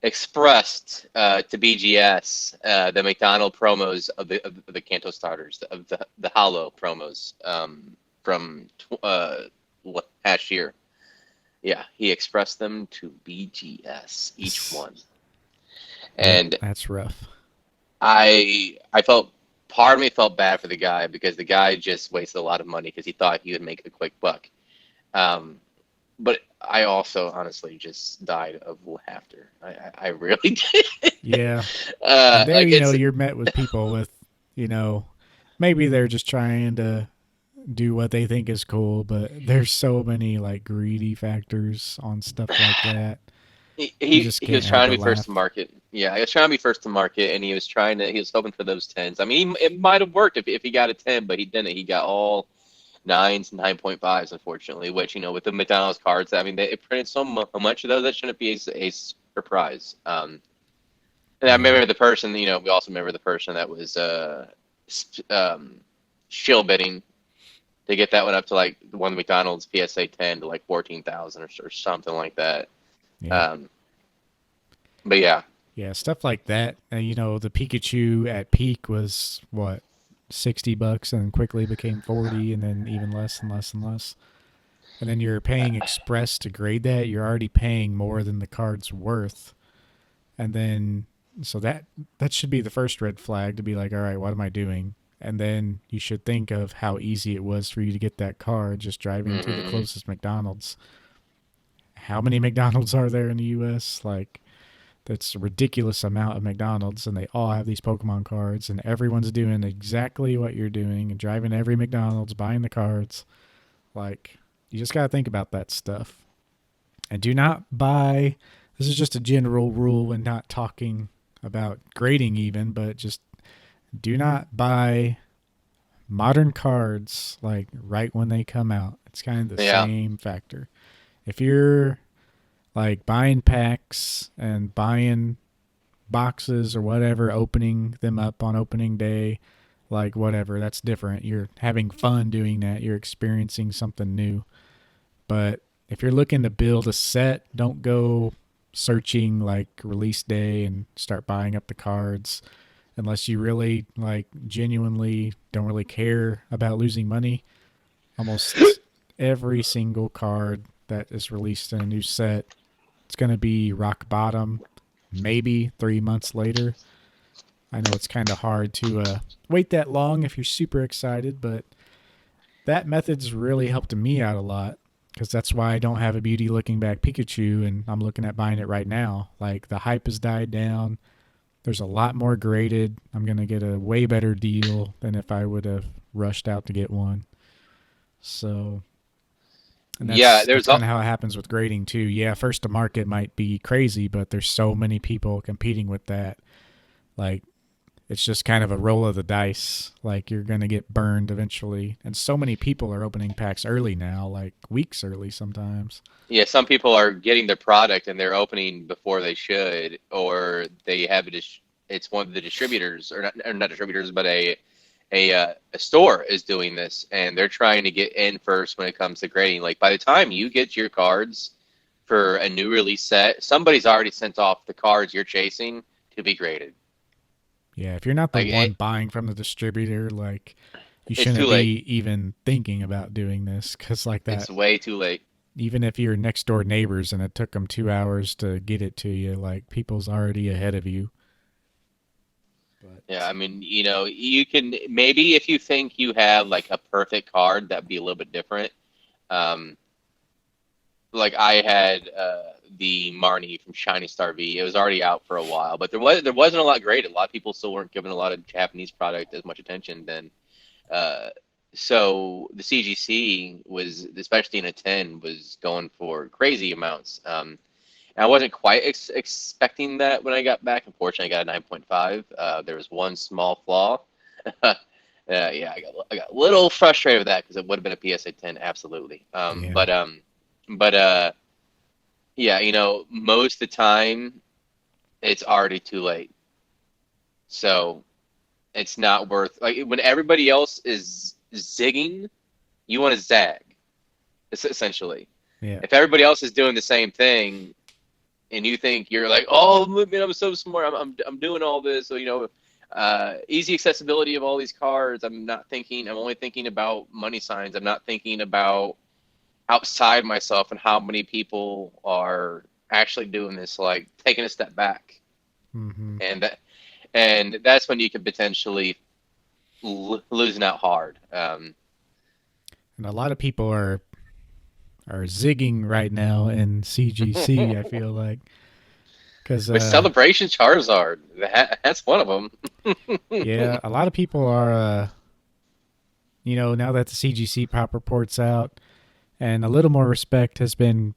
expressed to BGS the McDonald promos of the Kanto starters, of the Hollow promos from last year. Yeah, he expressed them to BGS, each one. yep, And that's rough. I felt, part of me felt bad for the guy because the guy just wasted a lot of money because he thought he would make a quick buck. Um, but I also honestly just died of laughter. I really did. Yeah. And there, Like it's you're met with people with, you know, maybe they're just trying to do what they think is cool, but there's so many like greedy factors on stuff like that. You just he was can't help trying to but be first to laugh. market. Yeah, he was trying to be first to market, and he was hoping for those tens. I mean, it might have worked if he got a 10, but he didn't. He got all nines, 9.5s, unfortunately. Which with the McDonald's cards, I mean, they printed so much of those that shouldn't be a surprise. And I Yeah. remember the person. We also remember the person that was shill bidding to get that one up to like the one McDonald's PSA 10 to like 14,000 or something like that. Yeah. Um, but yeah, Yeah, stuff like that. The Pikachu at peak was what, $60 and then quickly became 40 and then even less and less and less. And then you're paying express to grade that. You're already paying more than the card's worth. And then so that should be the first red flag to be like, all right, what am I doing? And then you should think of how easy it was for you to get that card just driving to the hmm closest McDonald's. How many McDonald's are there in the US? Like, that's a ridiculous amount of McDonald's, and they all have these Pokemon cards, and everyone's doing exactly what you're doing and driving every McDonald's, buying the cards. Like, you just got to think about that stuff. And do not buy, this is just a general rule when not talking about grading, even, but just do not buy modern cards, like right when they come out, it's kind of the Yeah. same factor. If you're like buying packs and buying boxes or whatever, opening them up on opening day, like whatever, that's different. You're having fun doing that. You're experiencing something new. But if you're looking to build a set, don't go searching like release day and start buying up the cards unless you really like genuinely don't really care about losing money. Almost every single card that is released in a new set, it's going to be rock bottom maybe 3 months later. I know it's kind of hard to wait that long if you're super excited, but that method's really helped me out a lot because that's why I don't have a beauty looking back Pikachu and I'm looking at buying it right now. Like the hype has died down. There's a lot more graded. I'm going to get a way better deal than if I would have rushed out to get one. So, and Yeah, that's kind of how it happens with grading too. Yeah, first to market might be crazy, but there's so many people competing with that. Like it's just kind of a roll of the dice. Like you're going to get burned eventually. And so many people are opening packs early now, like weeks early sometimes. yeah, some people are getting their product and they're opening before they should, or they have it's one of the distributors, or not distributors, but a store is doing this, and they're trying to get in first when it comes to grading. Like by the time you get your cards for a new release set, somebody's already sent off the cards you're chasing to be graded. Yeah, if you're not the Like one buying from the distributor, like you it's too shouldn't late. be even thinking about doing this because like It's that, way too late. even if you're next door neighbors and it took them 2 hours to get it to you, like people's already ahead of you. Yeah, I But mean, you can maybe if you think you have like a perfect card, that'd be a little bit different. Um, like I had the Marnie from Shiny Star V. It was already out for a while, but there wasn't a lot graded. A lot of people still weren't giving a lot of Japanese product as much attention then. Uh, so the CGC was, especially in a 10, was going for crazy amounts. And I wasn't quite expecting that when I got back. Unfortunately, I got a 9.5. There was one small flaw. Yeah, I got a little frustrated with that because it would have been a PSA 10, absolutely. yeah, But yeah, most of the time it's already too late. So it's not worth, like when everybody else is zigging, you want to zag, essentially. yeah. If everybody else is doing the same thing, and you think you're like, oh man, I'm so smart, I'm doing all this, so easy accessibility of all these cards. I'm only thinking about money signs. I'm not thinking about outside myself and how many people are actually doing this, like taking a step back, Hmm. and that's when you could potentially losing out hard. And a lot of people are zigging right now in CGC. I feel like because With Celebration Charizard, that's one of them. yeah, a lot of people are now that the CGC pop reports out and a little more respect has been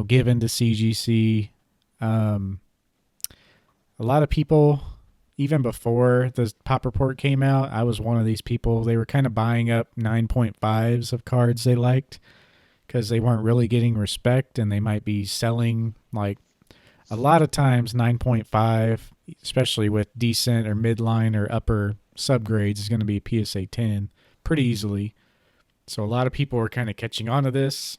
given to CGC. Um, a lot of people, even before the pop report came out, I was one of these people. They were kind of buying up 9.5s of cards they liked because they weren't really getting respect and they might be selling like a lot of times 9.5, especially with decent or midline or upper subgrades, is going to be a PSA 10 pretty easily. So a lot of people were kind of catching on to this.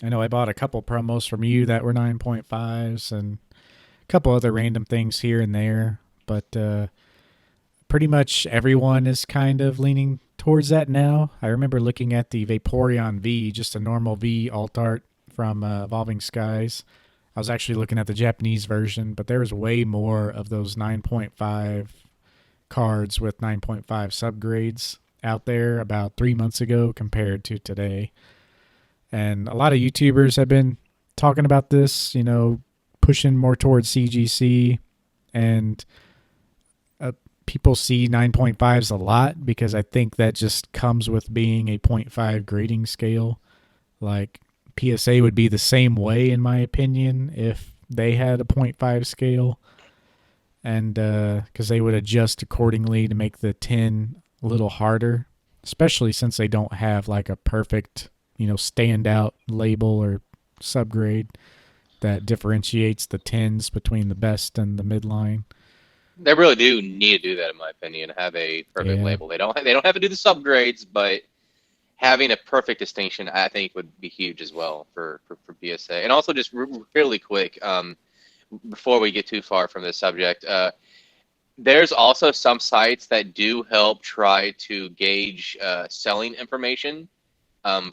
I know I bought a couple promos from you that were 9.5s and a couple other random things here and there, but pretty much everyone is kind of leaning towards that now. I remember looking at the Vaporeon V, just a normal V alt art from Evolving Skies. I was actually looking at the Japanese version, but there was way more of those 9.5 cards with 9.5 subgrades out there about 3 months ago compared to today. And a lot of YouTubers have been talking about this, pushing more towards CGC. And people see 9.5s a lot because I think that just comes with being a point 0.5 grading scale. Like PSA would be the same way, in my opinion, if they had a 0.5 scale. And because they would adjust accordingly to make the 10 a little harder. especially since they don't have like a perfect, standout label or subgrade that differentiates the tens between the best and the midline. They really do need to do that, in my opinion. Have a perfect Yeah. label. They don't have to do the subgrades, but having a perfect distinction, I think, would be huge as well for PSA. And also, just really quick, before we get too far from this subject, there's also some sites that do help try to gauge selling information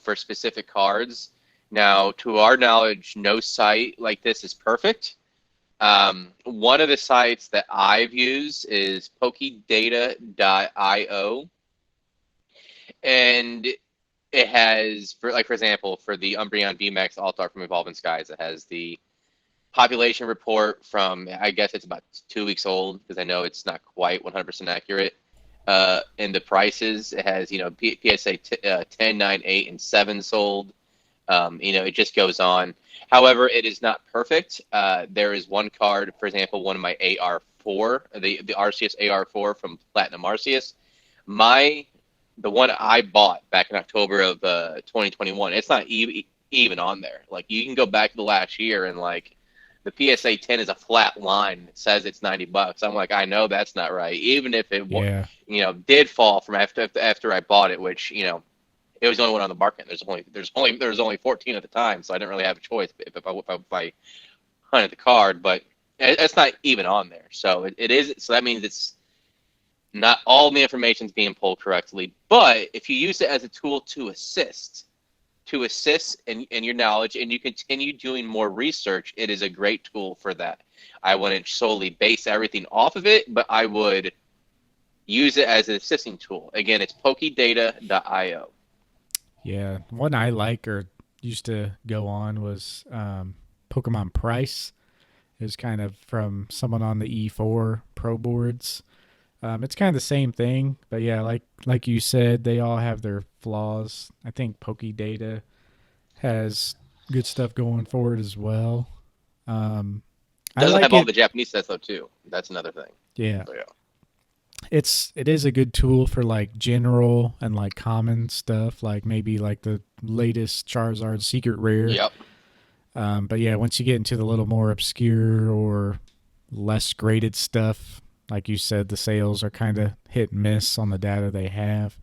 for specific cards. Now, to our knowledge, no site like this is perfect. One of the sites that I've used is PokeData.io, and it has, for example, for the Umbreon VMAX All-Star from Evolving Skies, it has the population report from, I guess it's about 2 weeks old, because I know it's not quite 100% accurate. And the prices, it has, PSA 10, 9, 8, and 7 sold. It just goes on. However, it is not perfect. There is one card, for example, one of my AR4, the Arceus AR4 from Platinum Arceus. The one I bought back in October of 2021, it's not even on there. Like, you can go back to the last year and, like, the PSA 10 is a flat line. It says it's $90. I'm like, I know that's not right. Even if it, Yeah. did fall from after I bought it, which, it was the only one on the market. There's only 14 at the time, so I didn't really have a choice if I hunted the card. But it's not even on there, so it is. So that means it's not all the information is being pulled correctly. But if you use it as a tool to assist in your knowledge, and you continue doing more research, it is a great tool for that. I wouldn't solely base everything off of it, but I would use it as an assisting tool. Again, it's PokeData.io. Yeah. One I like or used to go on was Pokemon Price. It was kind of from someone on the E4 Pro boards. It's kind of the same thing, but yeah, like you said, they all have their flaws. I think Data has good stuff going for it as well. Um, I Doesn't like have all it. the Japanese sets though too. That's another thing. Yeah, So yeah. it is a good tool for like general and like common stuff, like maybe like the latest Charizard Secret Rare. Yep. But yeah, once you get into the little more obscure or less graded stuff, like you said, the sales are kind of hit and miss on the data they have.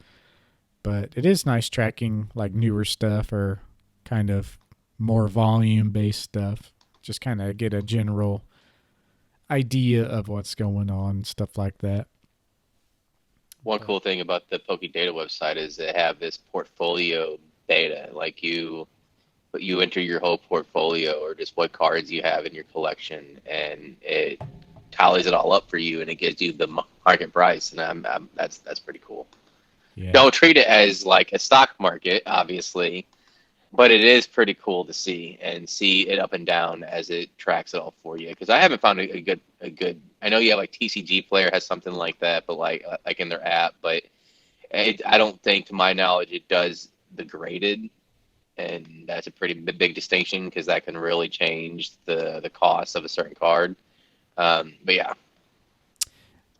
But it is nice tracking like newer stuff or kind of more volume based stuff. Just kind of get a general idea of what's going on, stuff like that. One But cool thing about the PokeData website is they have this portfolio data. Like you enter your whole portfolio or just what cards you have in your collection, and it tallies it all up for you, and it gives you the market price. And that's pretty cool. yeah, Don't treat it as like a stock market, obviously, but it is pretty cool to see and see it up and down as it tracks it all for you. Because I haven't found a good. I know you have like TCG Player has something like that, but like in their app, but I don't think, to my knowledge, it does the graded, and that's a pretty big distinction because that can really change the cost of a certain card. But yeah,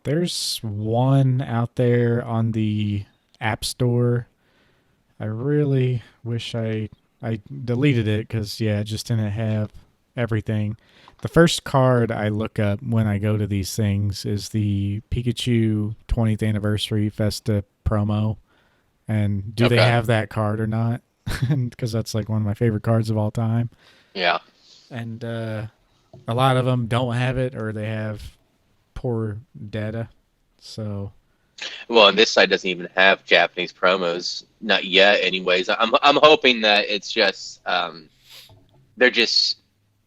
there's one out there on the App Store. I really wish I deleted it because yeah, it just didn't have everything. The first card I look up when I go to these things is the Pikachu 20th anniversary Festa promo, and do they okay, have that card or not? Because that's like one of my favorite cards of all time. yeah. And a lot of them don't have it or they have poor data. So Well, and this site doesn't even have Japanese promos, not yet. Anyways, I'm hoping that it's just they're just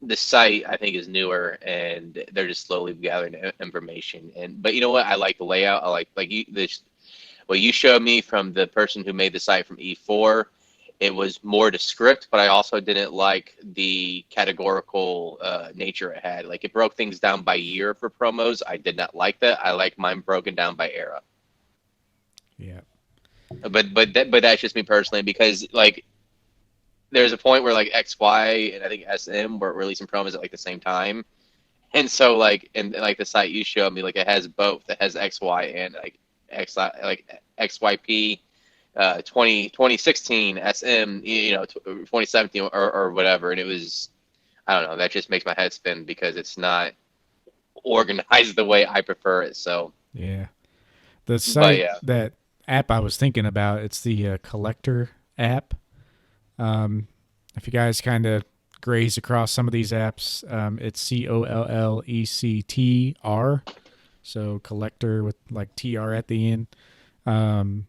the site I think is newer and they're just slowly gathering information. And but you know what? I like the layout. I like you this what you showed me from the person who made the site from E4. It was more to script, but I also didn't like the categorical nature it had. Like, it broke things down by year for promos. I did not like that. I like mine broken down by era. yeah, But that's just me personally, because like there's a point where like XY and I think SM were releasing promos at like the same time, and so like the site you showed me, like, it has both. It has XY and like XYP, 2016 SM, 2017 or whatever, and it was, I don't know, that just makes my head spin because it's not organized the way I prefer it. So, Yeah. The but site, yeah, that app I was thinking about, it's the Collector app. Um, if you guys kind of graze across some of these apps, it's COLLECTR. So Collector with like TR at the end. Um,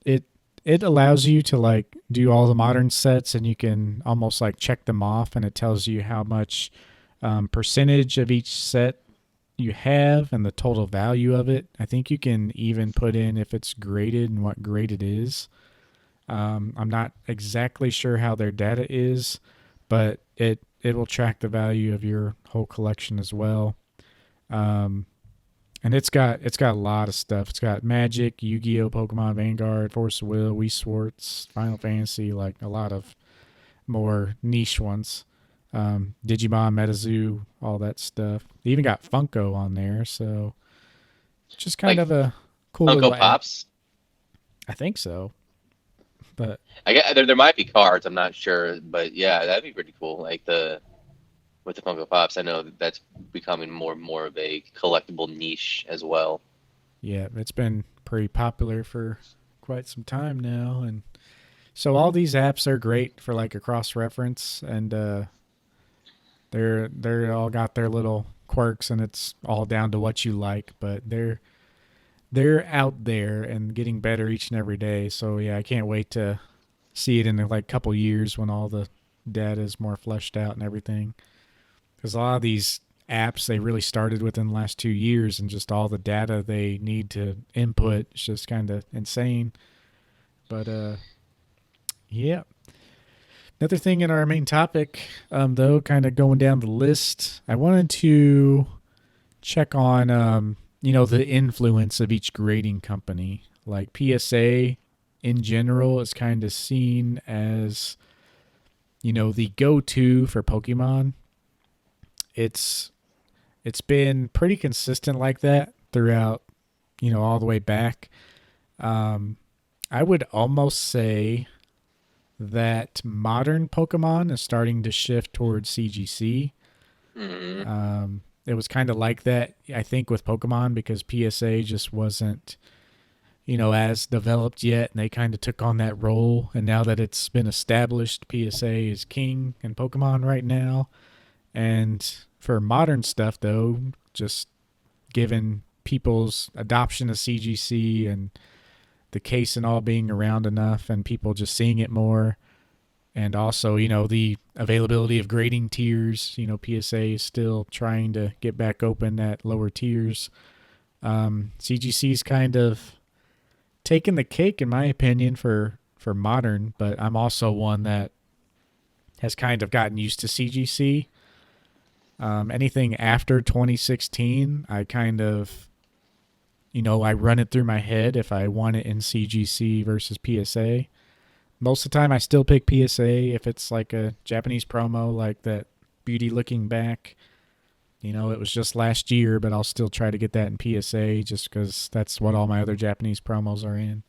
it it allows you to like do all the modern sets, and you can almost like check them off, and it tells you how much percentage of each set you have and the total value of it. I think you can even put in if it's graded and what grade it is. I'm not exactly sure how their data is, but it will track the value of your whole collection as well. Um, and it's got a lot of stuff. It's got Magic, Yu-Gi-Oh, Pokemon Vanguard, Force of Will, Wii Sports, Final Fantasy, like a lot of more niche ones. Digimon, MetaZoo, all that stuff. They even got Funko on there, so just kind like of a cool little Funko app. Pops. I think so, but I guess there might be cards. I'm not sure, but yeah, that'd be pretty cool. Like the with the Funko Pops, I know that's becoming more and more of a collectible niche as well. yeah, it's been pretty popular for quite some time now, and so all these apps are great for like a cross reference, and they're all got their little quirks, and it's all down to what you like, but they're out there and getting better each and every day. So yeah, I can't wait to see it in like a couple years when all the data is more fleshed out and everything. Because a lot of these apps they really started within the last 2 years, and just all the data they need to input is just kind of insane. But yeah. Another thing in our main topic, though, kind of going down the list, I wanted to check on, the influence of each grading company. Like PSA in general is kind of seen as, the go-to for Pokemon. It's it's been pretty consistent like that throughout, all the way back. Um, I would almost say that modern Pokemon is starting to shift towards CGC. Hmm. It was kind of like that, I think, with Pokemon because PSA just wasn't, as developed yet, and they kind of took on that role. And now that it's been established, PSA is king in Pokemon right now. And for modern stuff, though, just given people's adoption of CGC and the case and all being around enough, and people just seeing it more, and also the availability of grading tiers. PSA is still trying to get back open at lower tiers. CGC's kind of taken the cake in my opinion for modern, but I'm also one that has kind of gotten used to CGC. Anything after 2016, I kind of, I run it through my head if I want it in CGC versus PSA. Most of the time, I still pick PSA if it's like a Japanese promo, like that Beauty Looking Back. It was just last year, but I'll still try to get that in PSA just because that's what all my other Japanese promos are in.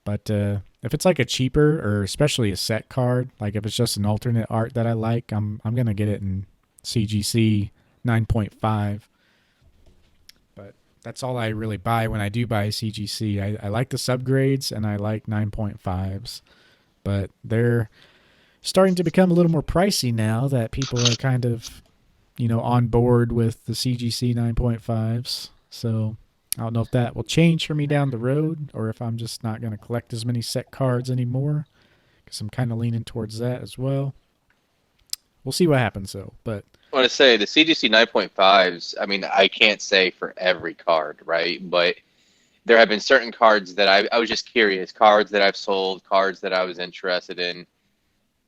But if it's like a cheaper or especially a set card, like if it's just an alternate art that I like, I'm gonna get it in CGC 9.5. But that's all I really buy when I do buy CGC. I like the subgrades and I like 9.5s, but they're starting to become a little more pricey now that people are kind of, on board with the CGC 9.5s. So I don't know if that will change for me down the road or if I'm just not going to collect as many set cards anymore because I'm kind of leaning towards that as well. We'll see what happens though. But I want to say the CGC 9.5s. I mean, I can't say for every card, right? But there have been certain cards that I was just curious, cards that I've sold, cards that I was interested in.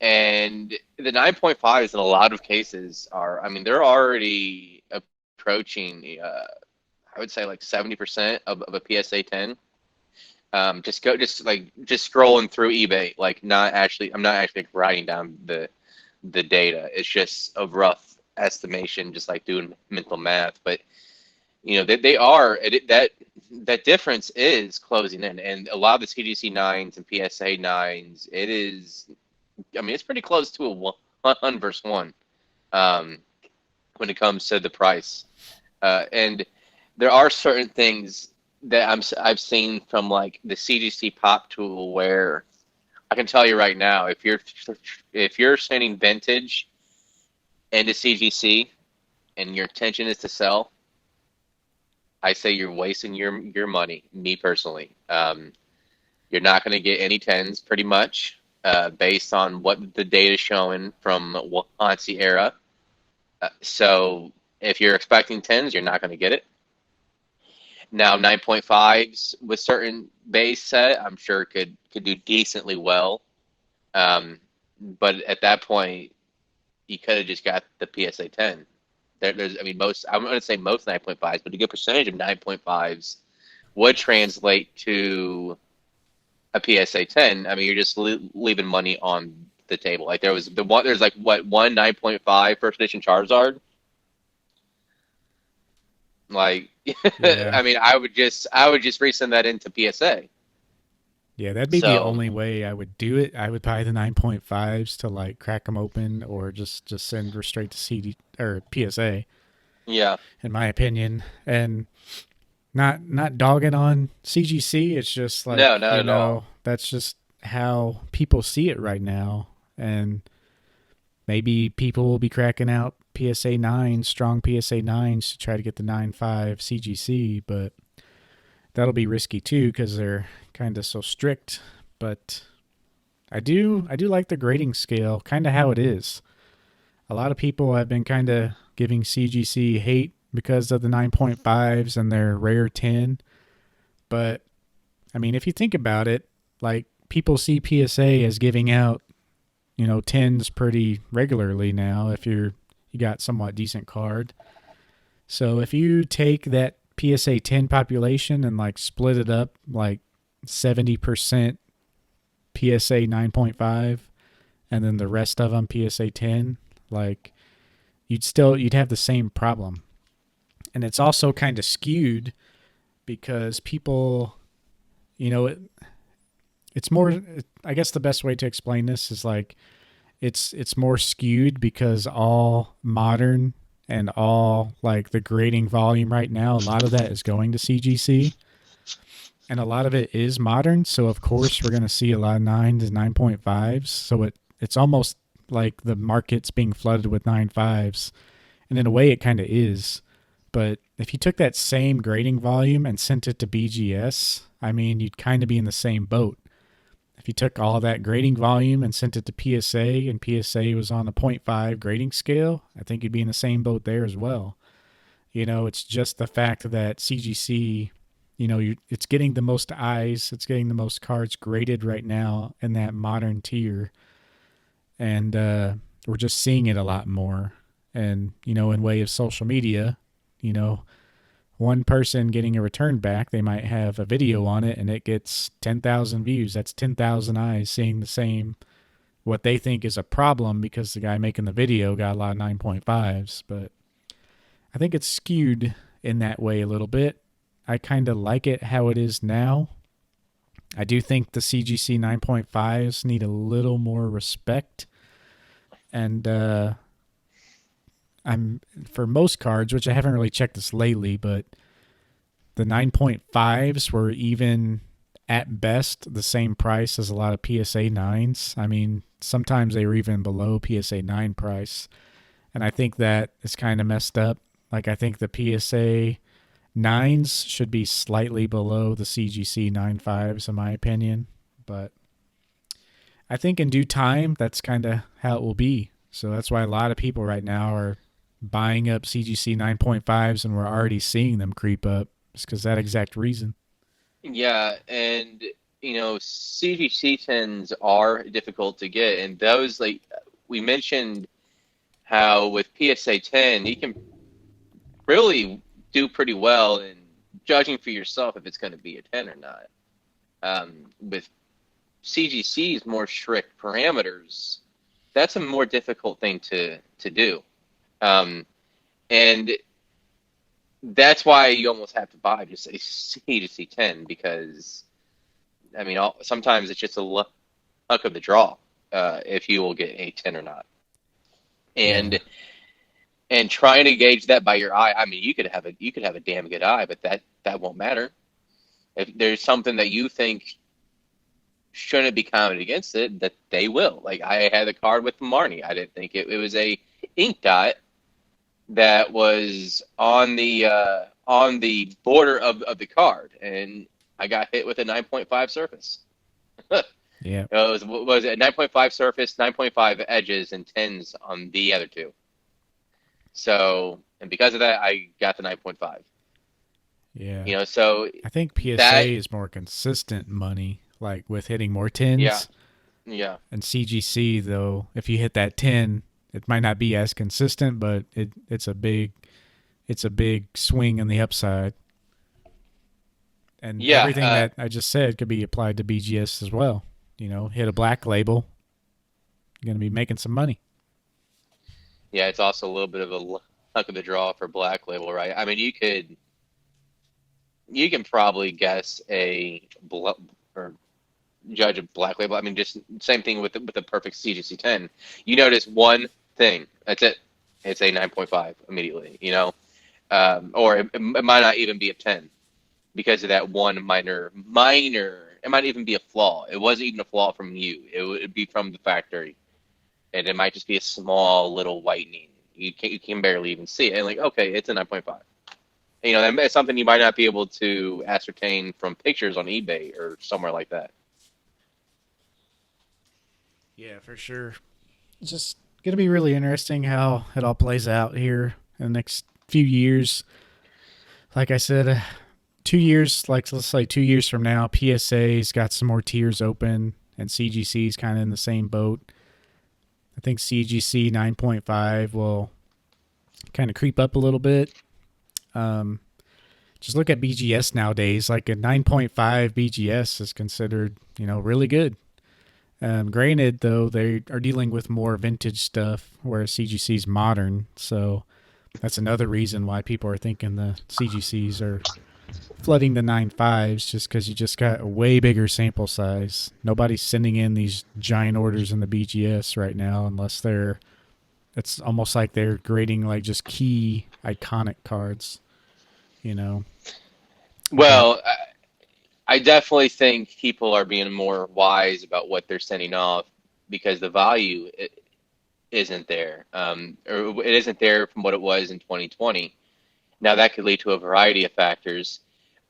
And the 9.5s in a lot of cases are, I mean, they're already approaching, I would say like 70% of a PSA 10. Just scrolling through eBay, like not actually, I'm not actually writing down the data. It's just a rough estimation, just like doing mental math. But they are that that difference is closing in, and a lot of the CGC nines and PSA nines, it is. I mean, it's pretty close to a one versus one um, when it comes to the price. And there are certain things that I've seen from like the CGC Pop tool where I can tell you right now, if you're sending vintage into CGC and your intention is to sell, I say you're wasting your money. Me personally, you're not going to get any tens pretty much based on what the data is showing from Wansi era. So if you're expecting tens, you're not going to get it. Now 9.5s with certain base set, I'm sure could do decently well. But at that point, you could have just got the PSA 10. I mean, I'm going to say most 9.5s, but a good percentage of 9.5s would translate to a PSA 10. I mean, you're just leaving money on the table. Like there's like what one 9.5 first edition Charizard. Like, Yeah. I mean, I would just resend that into PSA. Yeah, that'd be the So only way I would do it. I would buy the 9.5s to like crack them open or just send her straight to CD or PSA yeah, in my opinion. And not dogging on CGC, it's just no, like, not at all. that's just how people see it right now. And maybe people will be cracking out PSA 9s, strong PSA 9s to try to get the 9.5 CGC, but that'll be risky too because they're kind of so strict. But I do like the grading scale, kind of how it is. A lot of people have been kind of giving CGC hate because of the 9.5s and their rare 10. But I mean, if you think about it, like people see PSA as giving out, 10s pretty regularly now if you got somewhat decent card. So if you take that PSA 10 population and like split it up like 70% PSA 9.5 and then the rest of them PSA 10, like you'd have the same problem. And it's also kind of skewed because people, you know, it, it's more I guess the best way to explain this is like it's more skewed because all modern and all like the grading volume right now, a lot of that is going to CGC and a lot of it is modern. So of course we're going to see a lot of 9s and 9.5s. So it's almost like the market's being flooded with 9.5s. And in a way it kind of is. But if you took that same grading volume and sent it to BGS, I mean, you'd kind of be in the same boat. If you took all that grading volume and sent it to PSA and PSA was on a zero point 0.5 grading scale, I think you'd be in the same boat there as well. It's just the fact that CGC, it's getting the most eyes, it's getting the most cards graded right now in that modern tier. And we're just seeing it a lot more. And, in way of social media, you know, one person getting a return back, they might have a video on it and it gets 10,000 views. That's 10,000 eyes seeing the same, what they think is a problem because the guy making the video got a lot of 9.5s. But I think it's skewed in that way a little bit. I kind of like it how it is now. I do think the CGC 9.5s need a little more respect. And I'm for most cards, which I haven't really checked this lately, but the 9.5s were even at best the same price as a lot of PSA 9s. I mean, sometimes they were even below PSA 9 price. And I think that is kind of messed up. Like, I think the PSA 9s should be slightly below the CGC 9.5s, in my opinion. But I think in due time, that's kind of how it will be. So that's why a lot of people right now are buying up CGC 9.5s and we're already seeing them creep up just because that exact reason. Yeah, and CGC tens are difficult to get, and those like we mentioned how with PSA 10 you can really do pretty well in judging for yourself if it's going to be a 10 or not. With CGC's more strict parameters, that's a more difficult thing to do. And that's why you almost have to buy just a C to C10 because I mean, sometimes it's just a luck of the draw if you will get a 10 or not. Yeah. And trying to gauge that by your eye, I mean, you could have a damn good eye, but that won't matter. If there's something that you think shouldn't be counted against it, that they will. Like I had a card with Marnie. I didn't think it was a ink dot that was on the border of the card, and I got hit with a 9.5 surface. Yeah. Was it 9.5 surface, 9.5 edges, and tens on the other two. So, and because of that, I got the 9.5. Yeah. So I think that, PSA is more consistent money, like with hitting more yeah, tens. yeah, And CGC though, if you hit that 10, it might not be as consistent, but it's a big swing on the upside. And yeah, everything that I just said could be applied to BGS as well. Hit a black label, you're going to be making some money. yeah. It's also a little bit of a luck of the draw for Black Label, right? I mean, you can probably guess or judge a Black Label. I mean, just same thing with the perfect CGC 10. You notice one thing. That's it. It's a 9.5 immediately. Or it might not even be a 10 because of that one minor. It might even be a flaw. It wasn't even a flaw from you. It would be from the factory, and it might just be a small little whitening. You can barely even see it. And like, okay, it's a 9.5. That's something you might not be able to ascertain from pictures on eBay or somewhere like that. Yeah, for sure. It's just going to be really interesting how it all plays out here in the next few years. Like I said, 2 years, like let's say 2 years from now, PSA's got some more tiers open, and CGC's kind of in the same boat. I think CGC 9.5 will kind of creep up a little bit. Um, just look at BGS nowadays. Like a 9.5 BGS is considered, really good. Granted, though, they are dealing with more vintage stuff, whereas CGC's modern. So that's another reason why people are thinking the CGCs are flooding the 9.5s, just because you just got a way bigger sample size. Nobody's sending in these giant orders in the BGS right now unless it's almost like they're grading like just key iconic cards, you know. But Well, I definitely think people are being more wise about what they're sending off because the value isn't there, or it isn't there from what it was in 2020. Now that could lead to a variety of factors,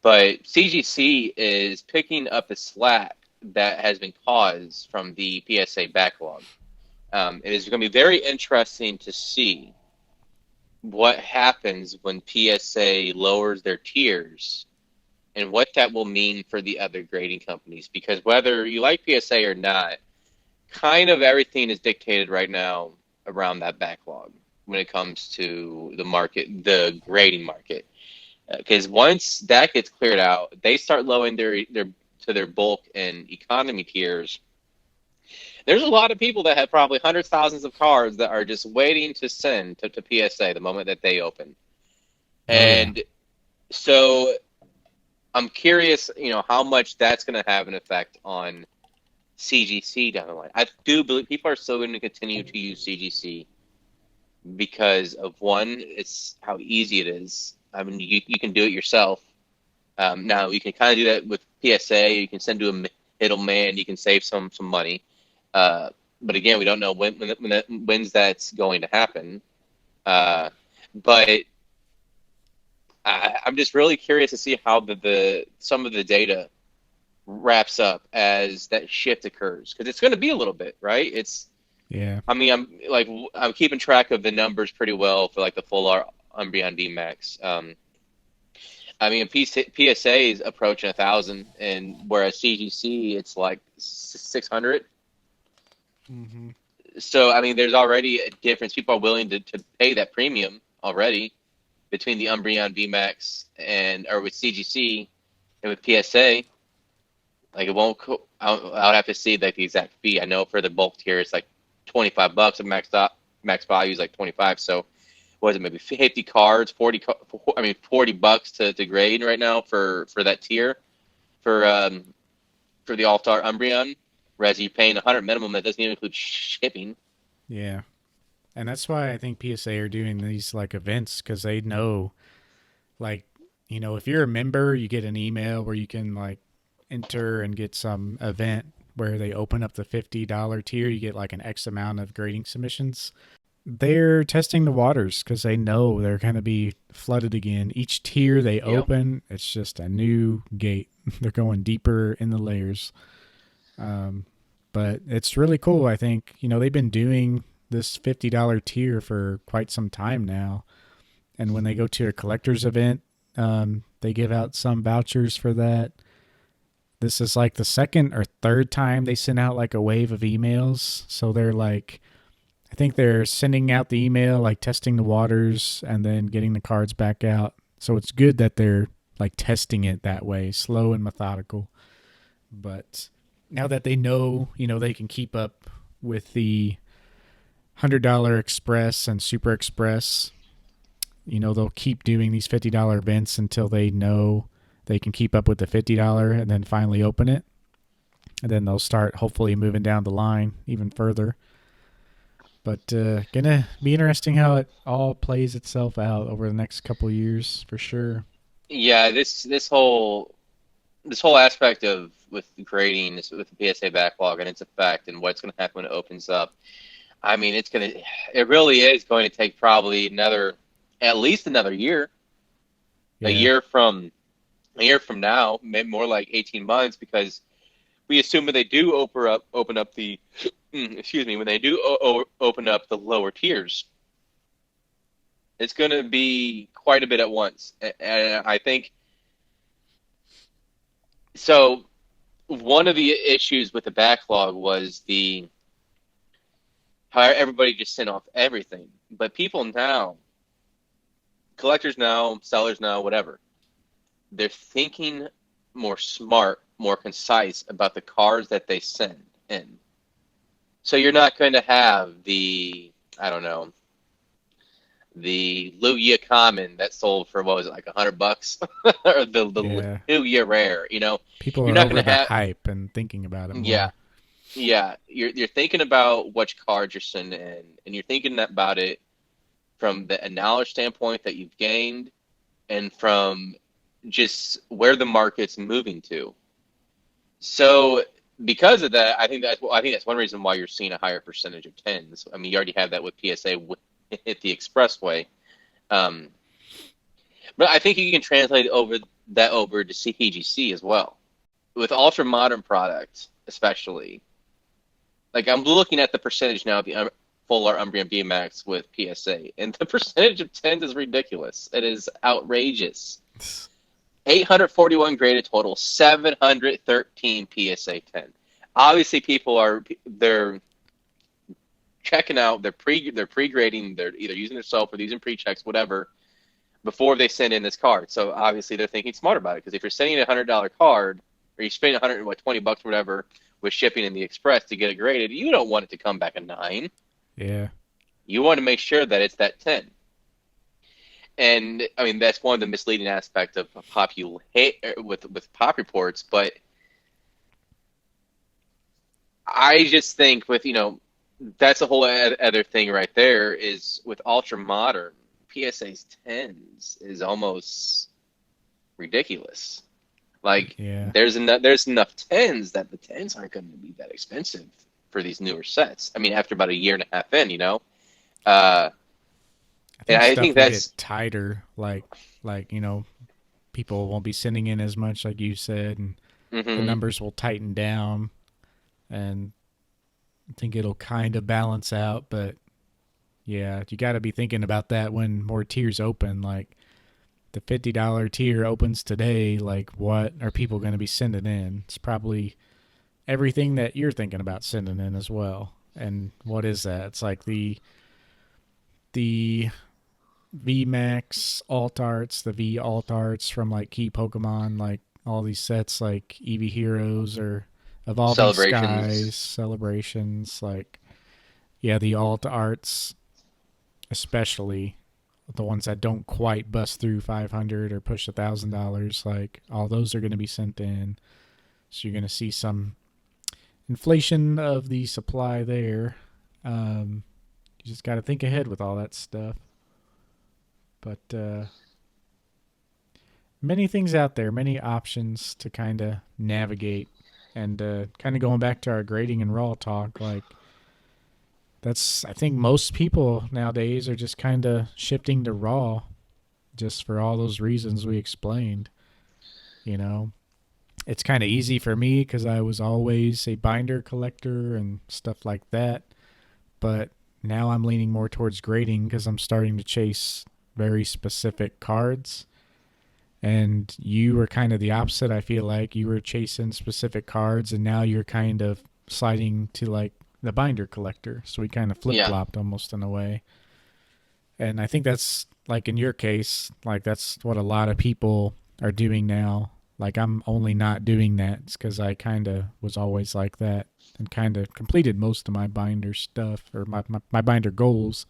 but CGC is picking up the slack that has been caused from the PSA backlog. It is going to be very interesting to see what happens when PSA lowers their tiers and what that will mean for the other grading companies. Because whether you like PSA or not, kind of everything is dictated right now around that backlog when it comes to the market, the grading market. Because once that gets cleared out, they start lowering their bulk and economy tiers. There's a lot of people that have probably hundreds, thousands of cards that are just waiting to send to PSA the moment that they open. oh yeah, And so I'm curious, how much that's going to have an effect on CGC down the line. I do believe people are still going to continue to use CGC because of one, it's how easy it is. I mean, you can do it yourself. Now you can kind of do that with PSA. You can send to a middleman. You can save some money. But again, we don't know when's that's going to happen. But I'm just really curious to see how some of the data wraps up as that shift occurs because it's going to be a little bit, right? yeah, I mean, I'm keeping track of the numbers pretty well for like the full Umbreon DMAX. I mean, PSA is approaching 1,000, and whereas CGC it's like 600. mm-hmm. So I mean, there's already a difference. People are willing to pay that premium already between the Umbreon VMAX or with CGC and with PSA. Like it won't. I'll have to see like the exact fee. I know for the bulk tier it's like $25, and max value is like 25. So was it maybe 50 cards, 40 bucks to grade right now for that tier for for the All-Star Umbreon, whereas you're paying 100 minimum that doesn't even include shipping. Yeah. And that's why I think PSA are doing these like events because they know, like, if you're a member, you get an email where you can like enter and get some event where they open up the $50 tier. You get like an X amount of grading submissions. They're testing the waters because they know they're going to be flooded again. Each tier they Yep. open, it's just a new gate. They're going deeper in the layers. Um, but it's really cool. I think, they've been doing this $50 tier for quite some time now. And when they go to a collector's event, they give out some vouchers for that. This is like the second or third time they send out like a wave of emails. So they're like, I think they're sending out the email, like testing the waters and then getting the cards back out. So it's good that they're like testing it that way, slow and methodical. But now that they know, they can keep up with the $100 Express and Super Express, they'll keep doing these $50 events until they know they can keep up with the $50 and then finally open it. And then they'll start hopefully moving down the line even further. But gonna be interesting how it all plays itself out over the next couple of years for sure. Yeah, this whole aspect of with grading with the PSA backlog and its effect and what's going to happen when it opens up. I mean, it really is going to take probably at least another year, a Yeah, year from a year from now, maybe more like 18 months, because we assume when they do open up the, excuse me, when they do open up the lower tiers, it's going to be quite a bit at once, and I think so. One of the issues with the backlog was the how everybody just sent off everything, but people now, collectors now, sellers now, whatever, they're thinking more smart, more concise about the cards that they send in. So you're not going to have I don't know, the Lugia common that sold for what was it, like $100, or the yeah. Lugia rare. People You're are not over going to the have, hype and thinking about it yeah, more. yeah. You're thinking about which cards you're sending in, and you're thinking about it from the knowledge standpoint that you've gained, and from just where the market's moving to. So because of that, I think that's one reason why you're seeing a higher percentage of tens. I mean, you already have that with PSA at the expressway, um, but I think you can translate over to CPGC as well with ultra modern products, especially. Like I'm looking at the percentage now of the full art Umbreon VMAX with PSA, and the percentage of tens is ridiculous. It is outrageous. 841 graded total, 713 PSA 10. Obviously, they're checking out, they're pre-grading, they're either using their self or using pre-checks, whatever, before they send in this card. So obviously, they're thinking smart about it, because if you're sending a $100 card, or you're spending 120 bucks or whatever with shipping in the express to get it graded, you don't want it to come back a 9. Yeah, You want to make sure that it's that 10. And I mean, that's one of the misleading aspects of with pop reports. But I just think that's a whole other thing right there, is with ultra modern PSA's tens is almost ridiculous. Like yeah. there's enough tens that the tens aren't going to be that expensive for these newer sets. I mean, after about a year and a half in. Uh, I and think I stuff think will get that's tighter. Like people won't be sending in as much, like you said, and the hmm numbers will tighten down. And I think it'll kind of balance out. But yeah, you got to be thinking about that when more tiers open. Like the $50 tier opens today. Like, what are people going to be sending in? It's probably everything that you're thinking about sending in as well. And what is that? It's like the VMAX alt arts, the V alt arts from like key Pokemon, like all these sets like Eevee Heroes or Evolving celebrations. Skies, Celebrations, like yeah, the alt arts especially the ones that don't quite bust through 500 or push $1,000, like all those are going to be sent in. So you're going to see some inflation of the supply there. You just got to think ahead with all that stuff. But many things out there, many options to kind of navigate. And kind of going back to our grading and raw talk, like that's, I think most people nowadays are just kind of shifting to raw just for all those reasons we explained. You know, it's kind of easy for me because I was always a binder collector and stuff like that. But now I'm leaning more towards grading because I'm starting to chase very specific cards. And you were kind of the opposite, I feel like. You were chasing specific cards, and now you're kind of sliding to like the binder collector. So we kind of flip Yeah. flopped almost in a way. And I think that's like in your case, like that's what a lot of people are doing now. Like I'm only not doing that because I kind of was always like that and kind of completed most of my binder stuff or my binder goals.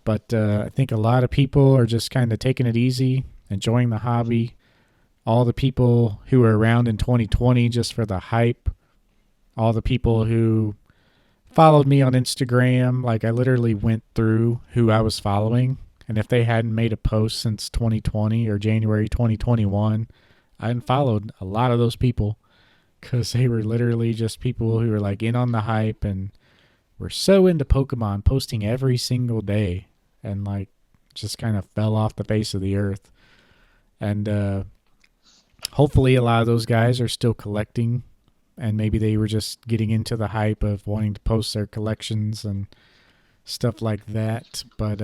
But I think a lot of people are just kind of taking it easy, enjoying the hobby. All the people who were around in 2020 just for the hype, all the people who followed me on Instagram, like I literally went through who I was following. And if they hadn't made a post since 2020 or January 2021, I unfollowed a lot of those people because they were literally just people who were like in on the hype and were so into Pokemon, posting every single day, and like just kind of fell off the face of the earth. And hopefully a lot of those guys are still collecting, and maybe they were just getting into the hype of wanting to post their collections and stuff like that. But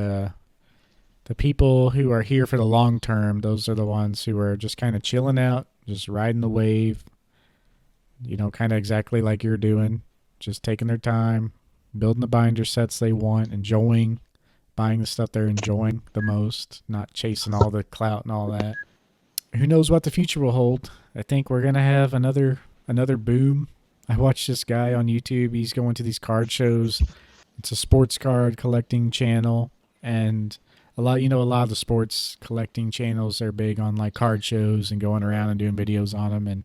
the people who are here for the long term, those are the ones who are just kind of chilling out, just riding the wave, you know, kind of exactly like you're doing, just taking their time, building the binder sets they want, enjoying buying the stuff they're enjoying the most, not chasing all the clout and all that. Who knows what the future will hold? I think we're gonna have another boom. I watched this guy on YouTube. He's going to these card shows. It's a sports card collecting channel, and a lot of the sports collecting channels are big on like card shows and going around and doing videos on them. And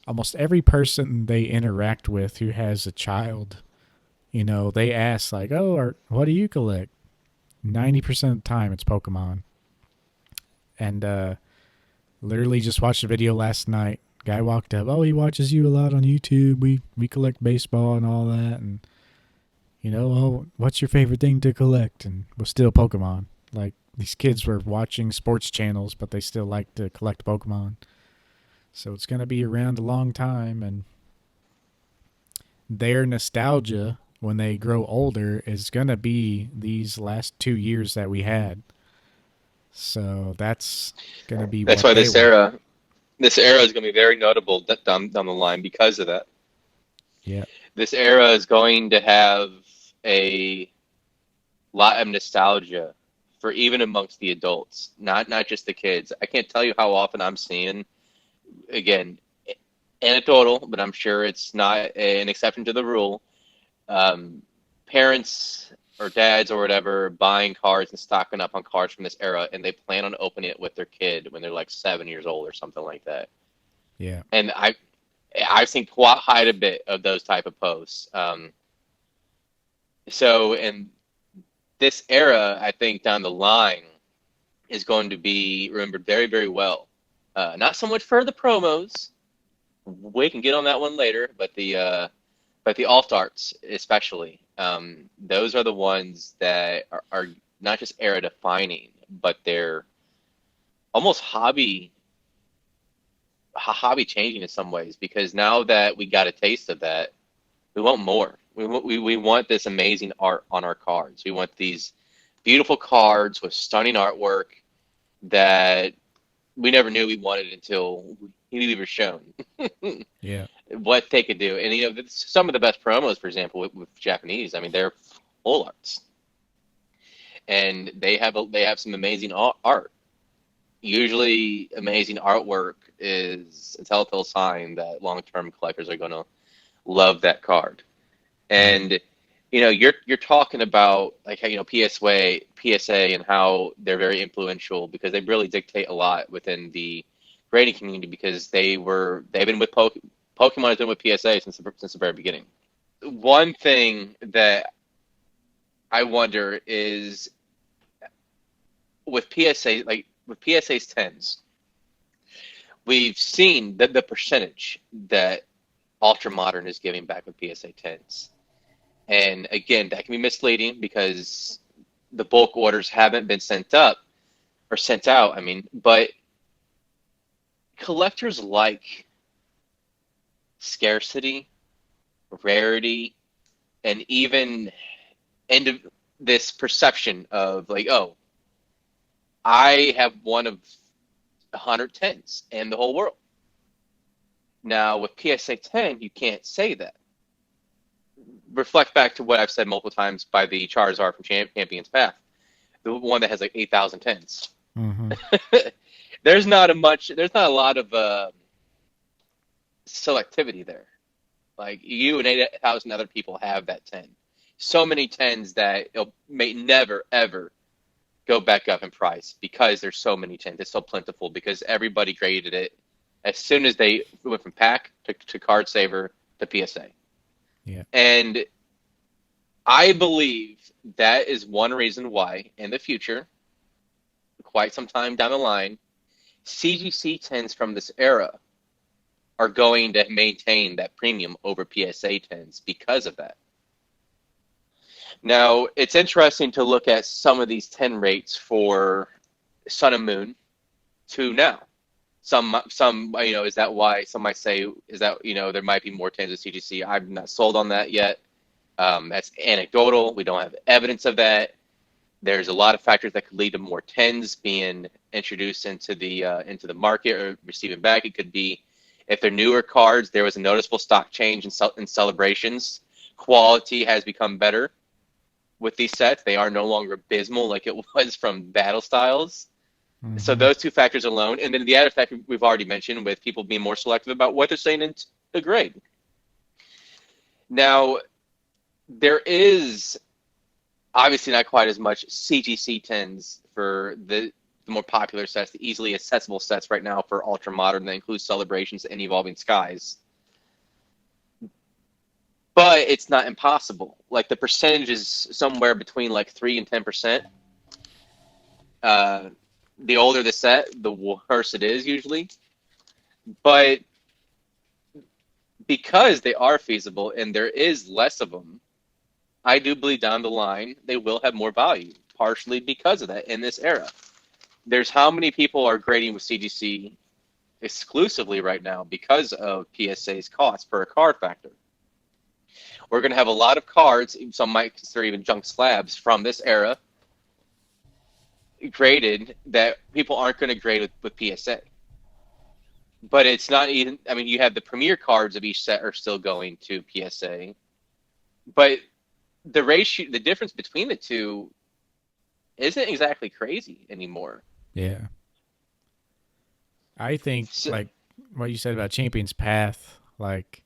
almost every person they interact with who has a child, they ask like, "Oh, what do you collect?" 90% of the time, it's Pokemon. And literally just watched a video last night. Guy walked up. Oh, he watches you a lot on YouTube. We collect baseball and all that. And oh, what's your favorite thing to collect? And was still Pokemon. Like these kids were watching sports channels, but they still like to collect Pokemon. So it's gonna be around a long time, and their nostalgia when they grow older is gonna be these last 2 years that we had. So that's gonna be That's what why they this want. era this era is going to be very notable down the line because of that. Yeah. This era is going to have a lot of nostalgia for even amongst the adults, not just the kids. I can't tell you how often I'm seeing, again, anecdotal, but I'm sure it's not an exception to the rule. Um, Parents or dads or whatever buying cards and stocking up on cards from this era, and they plan on opening it with their kid when they're like 7 years old or something like that. Yeah. And I've seen quite a bit of those type of posts. So in this era, I think down the line is going to be remembered very, very well. Not so much for the promos. We can get on that one later, but the alt arts especially. Those are the ones that are not just era defining, but they're almost hobby changing in some ways, because now that we got a taste of that, we want more. We want this amazing art on our cards. We want these beautiful cards with stunning artwork that we never knew we wanted until we were shown Yeah. what they could do. And some of the best promos, for example, with Japanese, I mean, they're full arts, and they have some amazing art. Usually, amazing artwork is a telltale sign that long term collectors are going to love that card. Yeah. And you're talking about like how PSA, and how they're very influential because they really dictate a lot within the grading community because they've been with Pokemon has been with PSA since the very beginning. One thing that I wonder is with PSA, like with PSA's tens, we've seen the percentage that Ultra Modern is giving back with PSA tens. And again, that can be misleading because the bulk orders haven't been sent up or sent out, I mean, but collectors like scarcity, rarity, and even this perception of like, oh, I have one of 110s in the whole world. Now with PSA 10, you can't say that. Reflect back to what I've said multiple times by the Charizard from Champion's Path, the one that has like 8,000 tens. Mm-hmm. There's not a lot of selectivity there. Like you and 8,000 other people have that 10. So many tens that it may never ever go back up in price because there's so many tens. It's so plentiful because everybody graded it as soon as they went from pack to card saver to PSA. Yeah. And I believe that is one reason why in the future, quite some time down the line, CGC tens from this era are going to maintain that premium over PSA tens because of that. Now, it's interesting to look at some of these 10 rates for Sun and Moon to now. Some, is that why some might say, is that, there might be more 10s of CGC? I'm not sold on that yet. That's anecdotal. We don't have evidence of that. There's a lot of factors that could lead to more 10s being introduced into the market or receiving back. It could be if they're newer cards, there was a noticeable stock change in celebrations. Quality has become better with these sets. They are no longer abysmal like it was from Battle Styles. Mm-hmm. So those two factors alone, and then the other factor we've already mentioned with people being more selective about what they're saying in the grade. Now, there is obviously not quite as much CGC 10s for the more popular sets, the easily accessible sets right now for Ultra Modern that includes Celebrations and Evolving Skies. But it's not impossible. Like the percentage is somewhere between like 3 and 10%. The older the set, the worse it is usually. But because they are feasible and there is less of them, I do believe down the line they will have more value, partially because of that in this era. There's how many people are grading with CGC exclusively right now because of PSA's cost per card factor. We're going to have a lot of cards, some might consider even junk slabs from this era, graded that people aren't going to grade with PSA. But it's not even, I mean, you have the premier cards of each set are still going to PSA. But the ratio, the difference between the two isn't exactly crazy anymore. Yeah. I think, like, what you said about Champion's Path, like,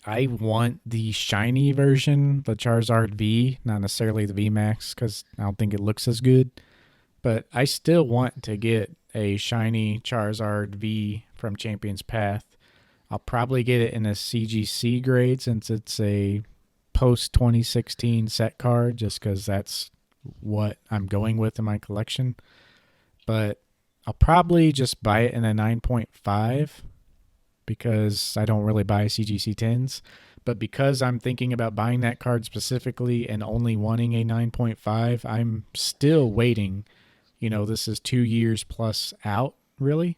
I want the shiny version, the Charizard V, not necessarily the V Max, because I don't think it looks as good. But I still want to get a shiny Charizard V from Champion's Path. I'll probably get it in a CGC grade since it's a post 2016 set card, just because that's what I'm going with in my collection. But I'll probably just buy it in a 9.5 because I don't really buy CGC 10s. But because I'm thinking about buying that card specifically and only wanting a 9.5, I'm still waiting. This is 2 years plus out, really.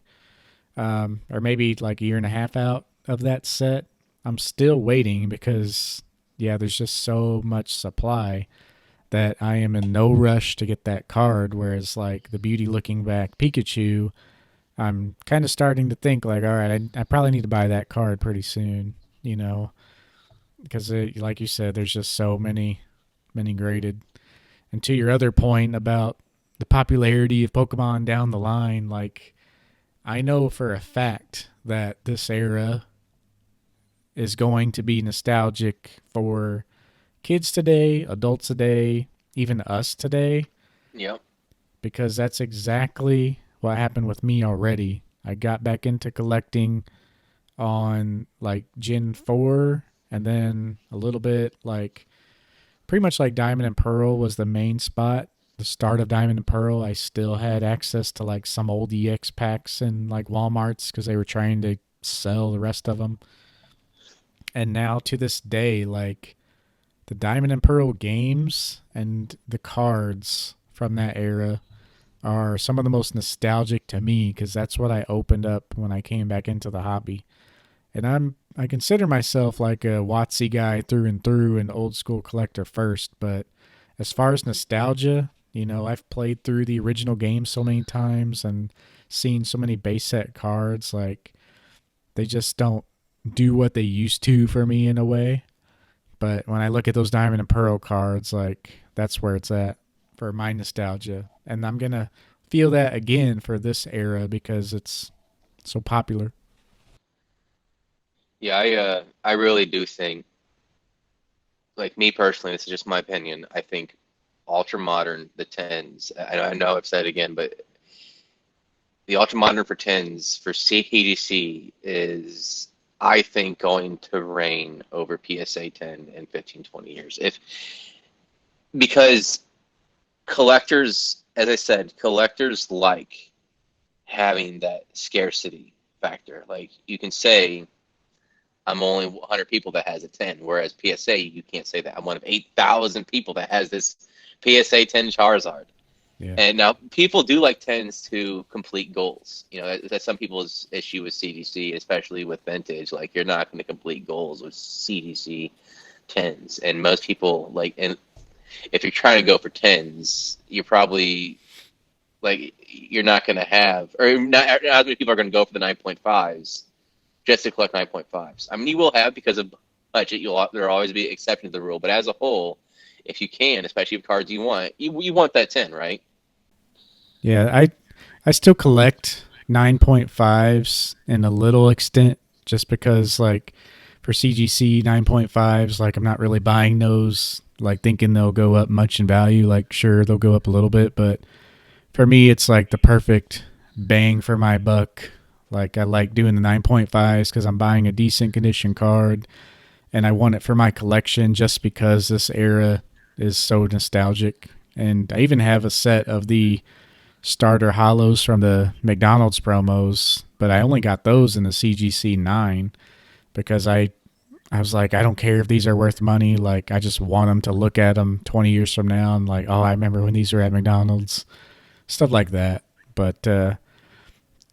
Or maybe like a year and a half out of that set. I'm still waiting because, there's just so much supply that I am in no rush to get that card. Whereas like the beauty looking back Pikachu, I'm kind of starting to think like, all right, I probably need to buy that card pretty soon, because like you said, there's just so many graded. And to your other point about the popularity of Pokemon down the line, like I know for a fact that this era is going to be nostalgic for kids today, adults today, even us today, Yep. because that's exactly what happened with me already. I got back into collecting on like Gen 4 and then a little bit like pretty much like Diamond and Pearl was the main spot. The start of Diamond and Pearl, I still had access to like some old EX packs in like Walmart's because they were trying to sell the rest of them. And now to this day, like the Diamond and Pearl games and the cards from that era are some of the most nostalgic to me because that's what I opened up when I came back into the hobby. And I consider myself like a WotC guy through and through, an old school collector first. But as far as nostalgia, I've played through the original game so many times and seen so many base set cards. Like they just don't do what they used to for me in a way. But when I look at those Diamond and Pearl cards, like that's where it's at for my nostalgia. And I'm gonna feel that again for this era because it's so popular. Yeah, I really do think, like me personally, this is just my opinion. I think ultra modern, the tens. I know I've said it again, but the ultra modern for tens for CEDC is, I think, going to reign over PSA 10 in 15, 20 years. If Because collectors, as I said, collectors like having that scarcity factor. Like you can say, I'm only 100 people that has a 10, whereas PSA, you can't say that. I'm one of 8,000 people that has this PSA 10 Charizard. Yeah. And now people do like 10s to complete goals. That's some people's issue with CDC, especially with vintage. Like you're not going to complete goals with CDC 10s. And most people like, and if you're trying to go for 10s, you're probably like, you're not going to have, or not as many people are going to go for the 9.5s just to collect 9.5s. I mean, you will have because of budget. There'll always be exceptions to the rule, but as a whole, if you can, especially with cards you want that 10, right? Yeah, I still collect 9.5s in a little extent just because like for CGC 9.5s like I'm not really buying those like thinking they'll go up much in value. Like sure they'll go up a little bit, but for me it's like the perfect bang for my buck. Like I like doing the 9.5s cuz I'm buying a decent condition card and I want it for my collection just because this era is so nostalgic. And I even have a set of the starter hollows from the McDonald's promos, but I only got those in the CGC 9 because I was like, I don't care if these are worth money. Like, I just want them to look at them 20 years from now and, like, oh, I remember when these were at McDonald's. Stuff like that. But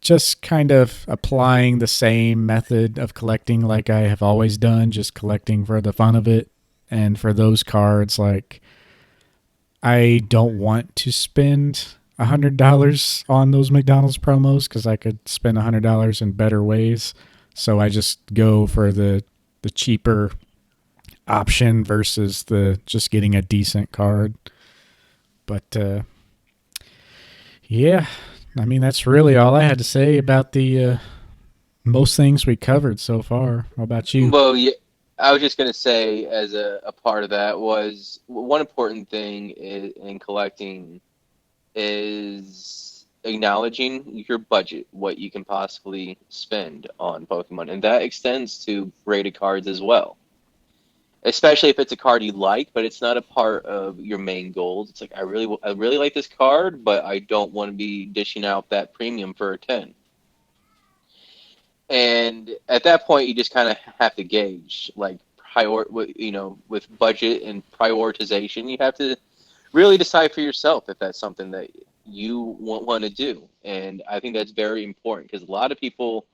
just kind of applying the same method of collecting like I have always done, just collecting for the fun of it. And for those cards, like, I don't want to spend $100 on those McDonald's promos because I could spend $100 in better ways. So I just go for the cheaper option versus the just getting a decent card. But yeah, I mean that's really all I had to say about the most things we covered so far. How about you? Well, yeah, I was just going to say, as a part of that, was one important thing in collecting is acknowledging your budget, what you can possibly spend on Pokemon, and that extends to graded cards as well. Especially if it's a card you like, but it's not a part of your main goals. It's like I really like this card, but I don't want to be dishing out that premium for a 10. And at that point, you just kind of have to gauge, like with budget and prioritization, you have to really decide for yourself if that's something that you want to do. And I think that's very important because a lot of people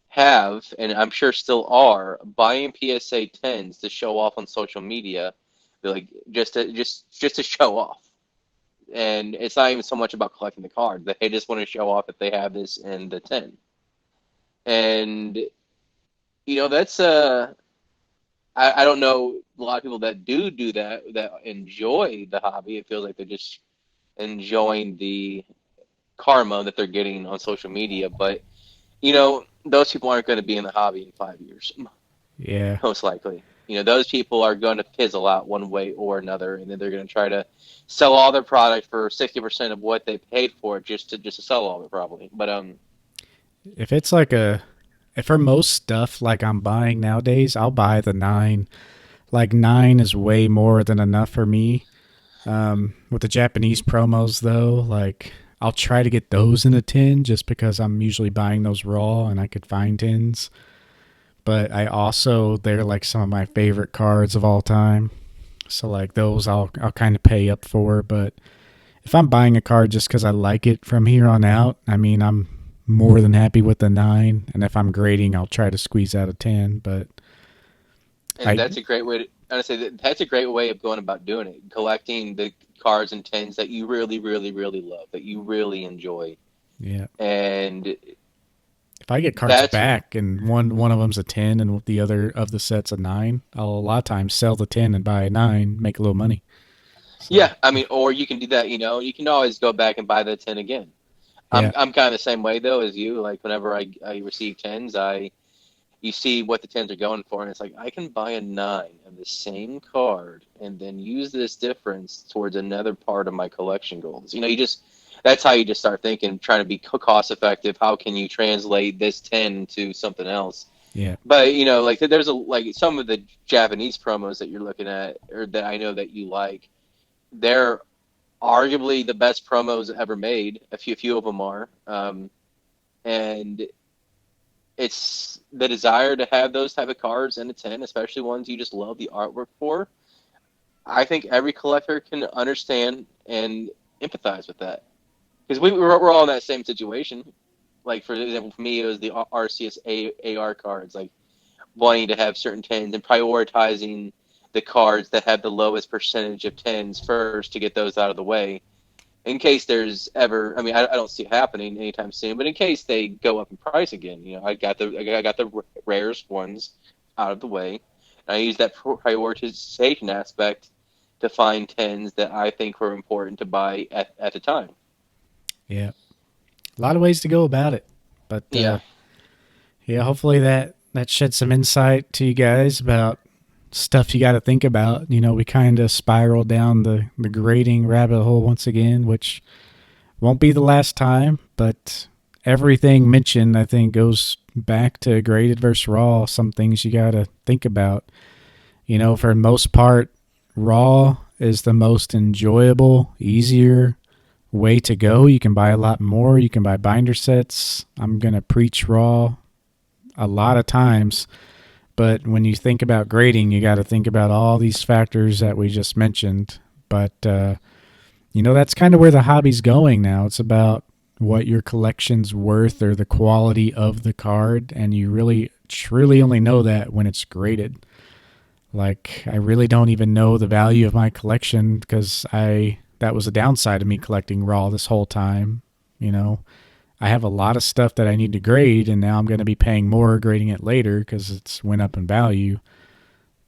have, and I'm sure still are, buying PSA 10s to show off on social media, like just to show off. And it's not even so much about collecting the card; they just want to show off that they have this in the 10. And that's I don't know a lot of people that do that enjoy the hobby. It feels like they're just enjoying the karma that they're getting on social media, but those people aren't going to be in the hobby in 5 years. Yeah. most likely. Those people are going to fizzle out one way or another, and then they're going to try to sell all their product for 60% of what they paid for it just to sell all of it, probably. But If it's like a if for most stuff like I'm buying nowadays, I'll buy the 9. Like 9 is way more than enough for me. With the Japanese promos though, like I'll try to get those in a tin just because I'm usually buying those raw and I could find tins. But I also they're like some of my favorite cards of all time. So like those I'll kind of pay up for, but if I'm buying a card just because I like it from here on out, I mean I'm more than happy with the 9, and if I'm grading, I'll try to squeeze out a 10. But and I that's a great way to honestly that's a great way of going about doing it, collecting the cards and tins that you really, really, really love, that you really enjoy, yeah, and if I get cards that's back and one of them's a 10 and the other of the set's a 9, I'll a lot of times sell the 10 and buy a 9, make a little money. So yeah. I mean, or you can do that. You can always go back and buy the tin again. I'm yeah, I'm kind of the same way though as you. Like whenever I receive tens, you see what the tens are going for, and it's like I can buy a 9 of the same card and then use this difference towards another part of my collection goals. You just that's how you just start thinking, trying to be cost effective. How can you translate this 10 to something else? yeah, But like there's like some of the Japanese promos that you're looking at, or that I know that you like. They're arguably the best promos ever made. A few of them are, and it's the desire to have those type of cards in a 10, especially ones you just love the artwork for. I think every collector can understand and empathize with that, because we're all in that same situation. Like for example, for me, it was the RCS AR cards, like wanting to have certain tens and prioritizing the cards that have the lowest percentage of tens first to get those out of the way in case there's ever. I mean, I don't see it happening anytime soon, but in case they go up in price again, I got the rarest ones out of the way. And I use that prioritization aspect to find tens that I think were important to buy at the time. yeah. A lot of ways to go about it, but Yeah. yeah, hopefully that shed some insight to you guys about stuff you got to think about. We kind of spiraled down the grading rabbit hole once again, which won't be the last time, but everything mentioned, I think, goes back to graded versus raw. Some things you got to think about. For the most part, raw is the most enjoyable, easier way to go. You can buy a lot more. You can buy binder sets. I'm going to preach raw a lot of times. But when you think about grading, you got to think about all these factors that we just mentioned. But that's kind of where the hobby's going now. It's about what your collection's worth or the quality of the card, and you really truly only know that when it's graded. Like I really don't even know the value of my collection because I that was a downside of me collecting raw this whole time. You know, I have a lot of stuff that I need to grade, and now I'm going to be paying more grading it later because it's went up in value.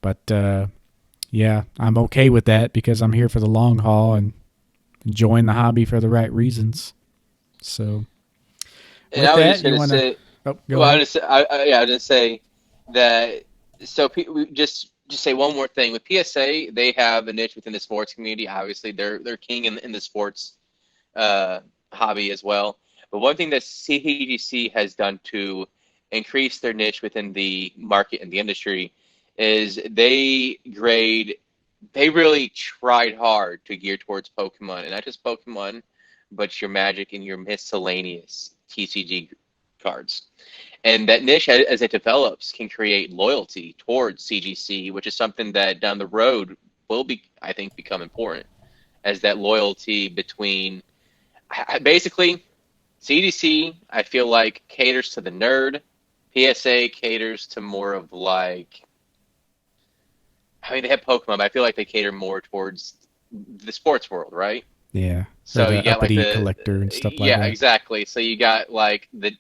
But yeah, I'm okay with that because I'm here for the long haul and enjoying the hobby for the right reasons. So And with I was that, just you gonna want to? say, Oh, go well, I ahead. just, yeah, I just say that. So we just say one more thing with PSA. They have a niche within the sports community. Obviously, they're king in the sports uh, hobby as well. But one thing that CGC has done to increase their niche within the market and the industry is they grade. They really tried hard to gear towards Pokemon, and not just Pokemon, but your Magic and your miscellaneous TCG cards. And that niche, as it develops, can create loyalty towards CGC, which is something that down the road will be, I think, become important as that loyalty between basically CGC. I feel like caters to the nerd. PSA caters to more of like, I mean, they have Pokemon, but I feel like they cater more towards the sports world, right? Yeah, or So you the got like uppity collector and stuff like yeah, that. exactly. So you got like the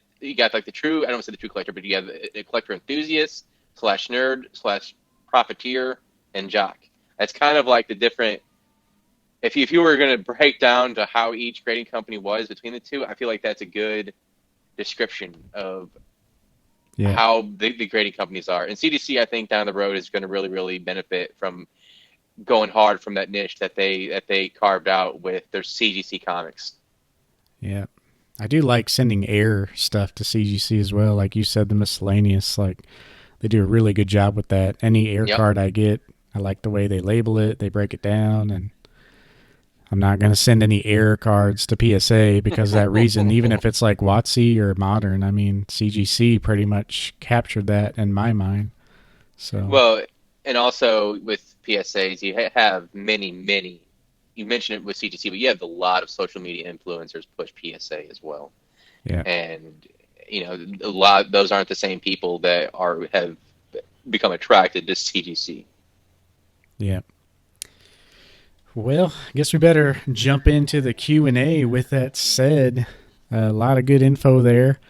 true, I don't want to say the true collector, but you have a collector enthusiast slash nerd slash profiteer and jock. That's kind of like the different. If you were going to break down to how each grading company was between the two, I feel like that's a good description of Yeah. how big the grading companies are. And CGC, I think down the road is going to really, really benefit from going hard from that niche that they carved out with their CGC comics. Yeah. I do like sending air stuff to CGC as well. Like you said, the miscellaneous, like they do a really good job with that. Any air Yep. card I get, I like the way they label it, they break it down, and I'm not going to send any air cards to PSA because of that reason, even if it's like WotC or Modern. I mean, CGC pretty much captured that in my mind. So, Well, and also with PSAs, you have many, many. You mentioned it with CGC, but you have a lot of social media influencers push PSA as well. yeah. And a lot those aren't the same people that are have become attracted to CGC. Yeah. Well, I guess we better jump into the Q&A. With that said, a lot of good info there.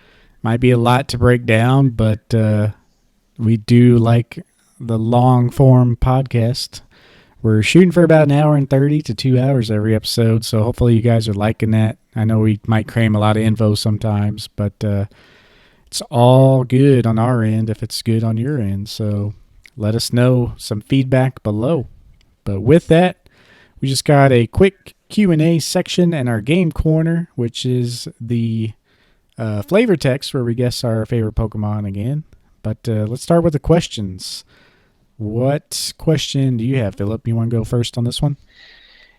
Might be a lot to break down, but we do like the long form podcast. We're shooting for about an hour and 30 to 2 hours every episode, so hopefully you guys are liking that. I know we might cram a lot of info sometimes, but it's all good on our end if it's good on your end. So let us know some feedback below. But with that, we just got a quick Q&A section and our game corner, which is the flavor text where we guess our favorite Pokemon again. But let's start with the questions. What question do you have, Phillip? You want to go first on this one?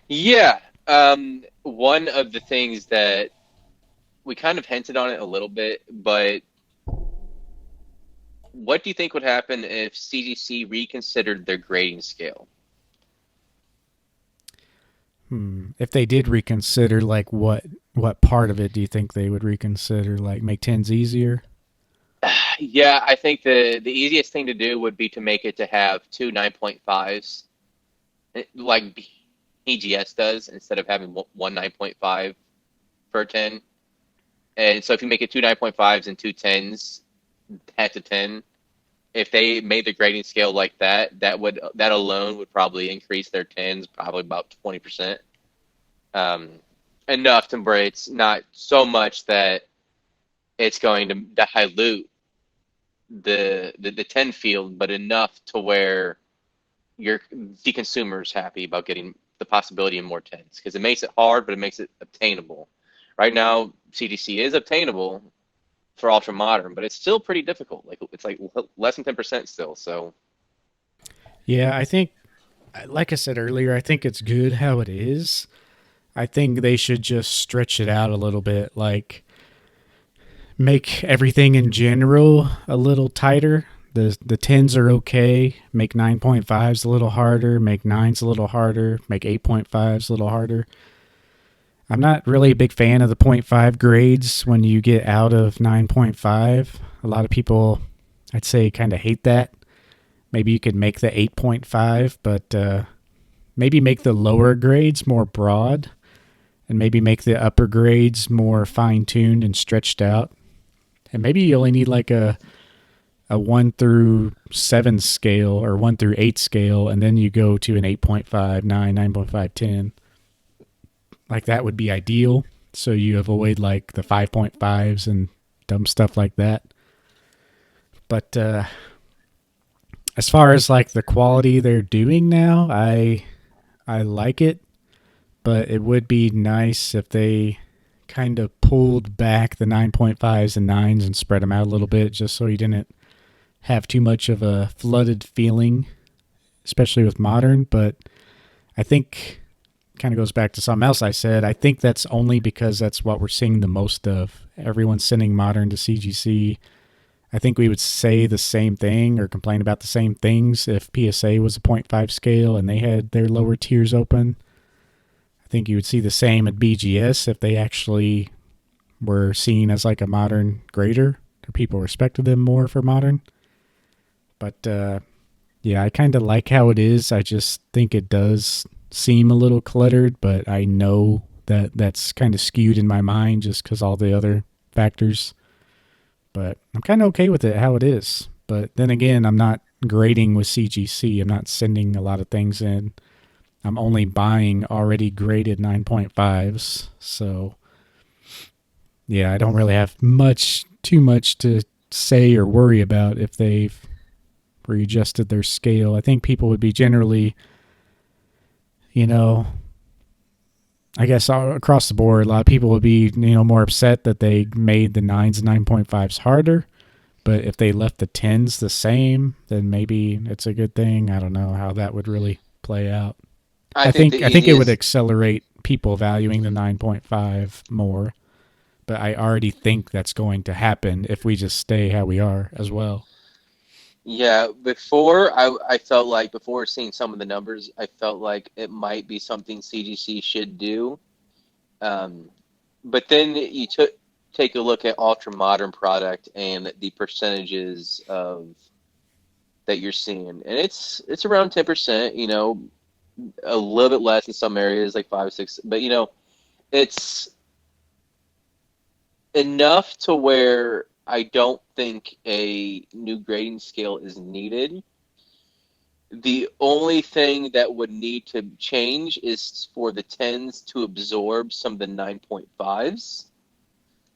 Yeah. One of the things that we kind of hinted on it a little bit, but what do you think would happen if CGC reconsidered their grading scale? If they did reconsider, like what part of it do you think they would reconsider? Like make tens easier? Yeah, I think the easiest thing to do would be to make it to have two 9.5s, like BGS does, instead of having one 9.5 per 10. And so if you make it two 9.5s and two 10s, that's a 10. If they made the grading scale like that, that alone would probably increase their 10s probably about 20%. Um, enough to where it's not so much that it's going to dilute the 10 field, but enough to where the consumer's happy about getting the possibility of more 10s, because it makes it hard, but it makes it obtainable. Right now, CGC is obtainable for Ultra Modern, but it's still pretty difficult. Like it's like less than 10% still. So Yeah, I think, like I said earlier, I think it's good how it is. I think they should just stretch it out a little bit, like make everything in general a little tighter. The tens are okay. Make 9.5s a little harder. Make nines a little harder. Make 8.5s a little harder. I'm not really a big fan of the point 0.5 grades when you get out of 9.5. A lot of people, I'd say, kind of hate that. Maybe you could make the 8.5, but maybe make the lower grades more broad and maybe make the upper grades more fine-tuned and stretched out. And maybe you only need like a 1 through 7 scale or 1 through 8 scale, and then you go to an 8.5, 9, 9.5, 10. Like that would be ideal. So you avoid like the 5.5s and dumb stuff like that. But as far as like the quality they're doing now, I like it, but it would be nice if they kind of pulled back the 9.5s and 9s and spread them out a little bit just so you didn't have too much of a flooded feeling, especially with Modern. But I think kind of goes back to something else I said. I think that's only because that's what we're seeing the most of. Everyone's sending Modern to CGC. I think we would say the same thing or complain about the same things if PSA was a 0.5 scale and they had their lower tiers open. I think you would see the same at BGS if they actually were seen as like a Modern grader or people respected them more for Modern. But yeah, I kind of like how it is. I just think it does seem a little cluttered, but I know that that's kind of skewed in my mind just because all the other factors. But I'm kind of okay with it how it is. But then again, I'm not grading with CGC. I'm not sending a lot of things in. I'm only buying already graded 9.5s. So yeah, I don't really have too much to say or worry about if they've readjusted their scale. I think people would be generally, you know, I guess across the board, a lot of people would be, more upset that they made the 9s and 9.5s harder. But if they left the 10s the same, then maybe it's a good thing. I don't know how that would really play out. I I think the think I think it would easiest. accelerate people valuing the 9.5 more. But I already think that's going to happen if we just stay how we are as well. Yeah, I felt like before seeing some of the numbers, I felt like it might be something CGC should do. Um, but then you took take a look at ultra modern product and the percentages of that you're seeing, and it's around 10%. A little bit less in some areas, like 5, 6, but it's enough to where I don't think a new grading scale is needed. The only thing that would need to change is for the 10s to absorb some of the 9.5s.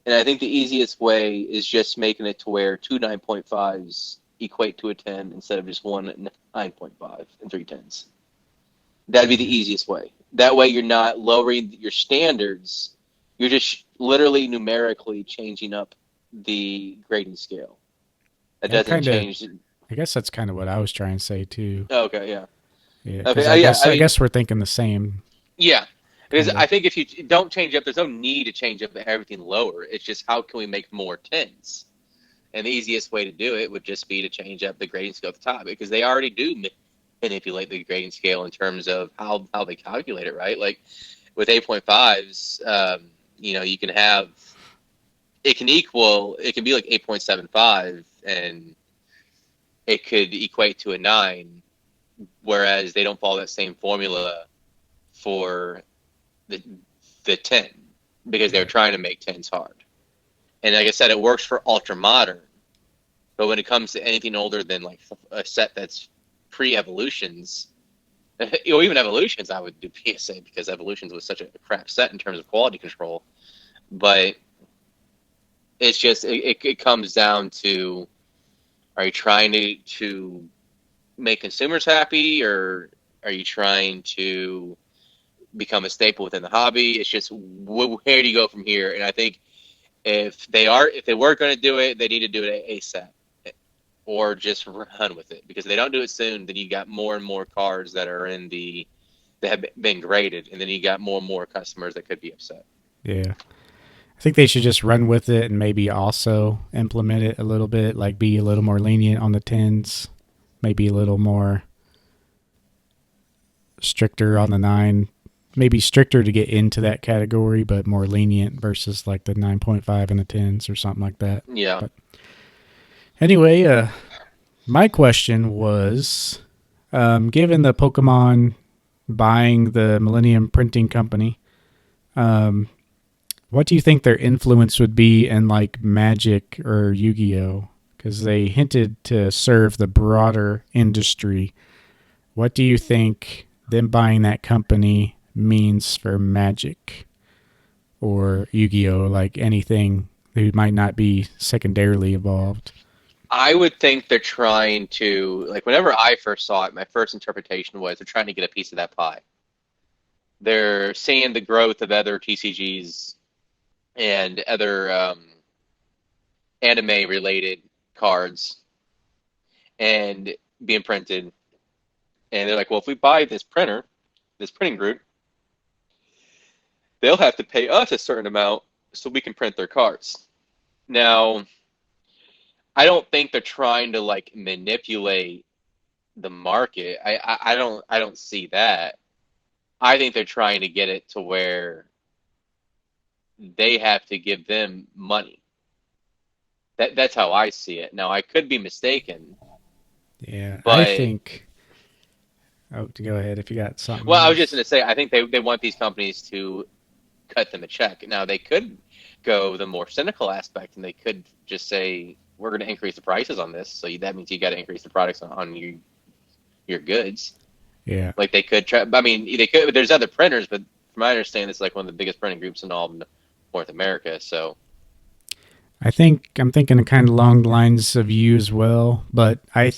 And I think the easiest way is just making it to where two 9.5s equate to a 10 instead of just one 9.5 and three 10s. That'd be the Yeah. easiest way. That way you're not lowering your standards. You're just literally numerically changing up the grading scale. That Yeah, doesn't kind of. change. I guess that's kind of what I was trying to say too. Okay, yeah. Yeah, Okay, because I yeah. guess I I mean, guess we're thinking the same yeah. Because kind of. I think if you don't change up, there's no need to change up everything lower. It's just how can we make more tens? And the easiest way to do it would just be to change up the grading scale at the top because they already do manipulate the grading scale in terms of how they calculate it, right? Like with 8.5s, you can have it can be like 8.75 and it could equate to a 9, whereas they don't follow that same formula for the the 10 because they're Right. trying to make 10s hard. And like I said, it works for ultra modern, but when it comes to anything older than like a set that's pre-evolutions, or even evolutions, I would do PSA because evolutions was such a crap set in terms of quality control. But it's just it comes down to, are you trying to make consumers happy, or are you trying to become a staple within the hobby? It's just where do you go from here? And I think if they were going to do it, they need to do it ASAP or just run with it because if they don't do it soon, then you got more and more cars that are in the that have been graded, and then you got more and more customers that could be upset. Yeah. I think they should just run with it and maybe also implement it a little bit, like be a little more lenient on the 10s, maybe a little more stricter on the 9, maybe stricter to get into that category, but more lenient versus like the 9.5 and the 10s or something like that. Yeah, But anyway, my question was, given the Pokemon buying the Millennium printing company, um, what do you think their influence would be in like Magic or Yu-Gi-Oh? Because they hinted to serve the broader industry. What do you think them buying that company means for Magic or Yu-Gi-Oh? Like anything who might not be secondarily evolved. I would think they're trying to, like, whenever I first saw it, my first interpretation was they're trying to get a piece of that pie. They're seeing the growth of other TCGs and other anime related cards and being printed, and they're like, well, if we buy this printing group, they'll have to pay us a certain amount so we can print their cards. Now, I don't think they're trying to like manipulate the market. I don't see that. I think they're trying to get it to where they have to give them money. That's how I see it. Now I could be mistaken, Yeah, I but think. Oh, to go ahead if you got something well, I was just else. going to say I think they want these companies to cut them a check. Now they could go the more cynical aspect, and they could just say we're going to increase the prices on this. So that means you got to increase the products on your goods. Yeah, Like they could try. I mean, they could. There's other printers, but from my understanding, it's like one of the biggest printing groups in all of North America. So I think I'm thinking kind of along the lines of you as well, but I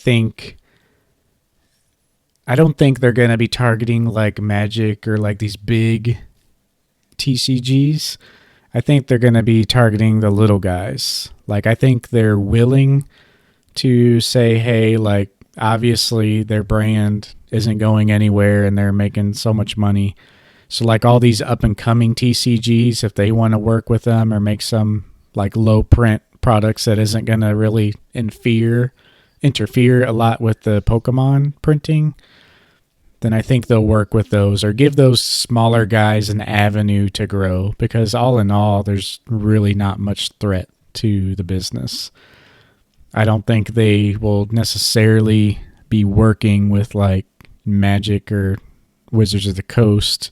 don't think they're going to be targeting like Magic or like these big TCGs. I think they're going to be targeting the little guys. Like I think they're willing to say, hey, like obviously their brand isn't going anywhere and they're making so much money. So like all these up and coming TCGs, if they want to work with them or make some like low print products that isn't going to really interfere a lot with the Pokemon printing, then I think they'll work with those or give those smaller guys an avenue to grow because all in all, there's really not much threat to the business. I don't think they will necessarily be working with like Magic or Wizards of the Coast,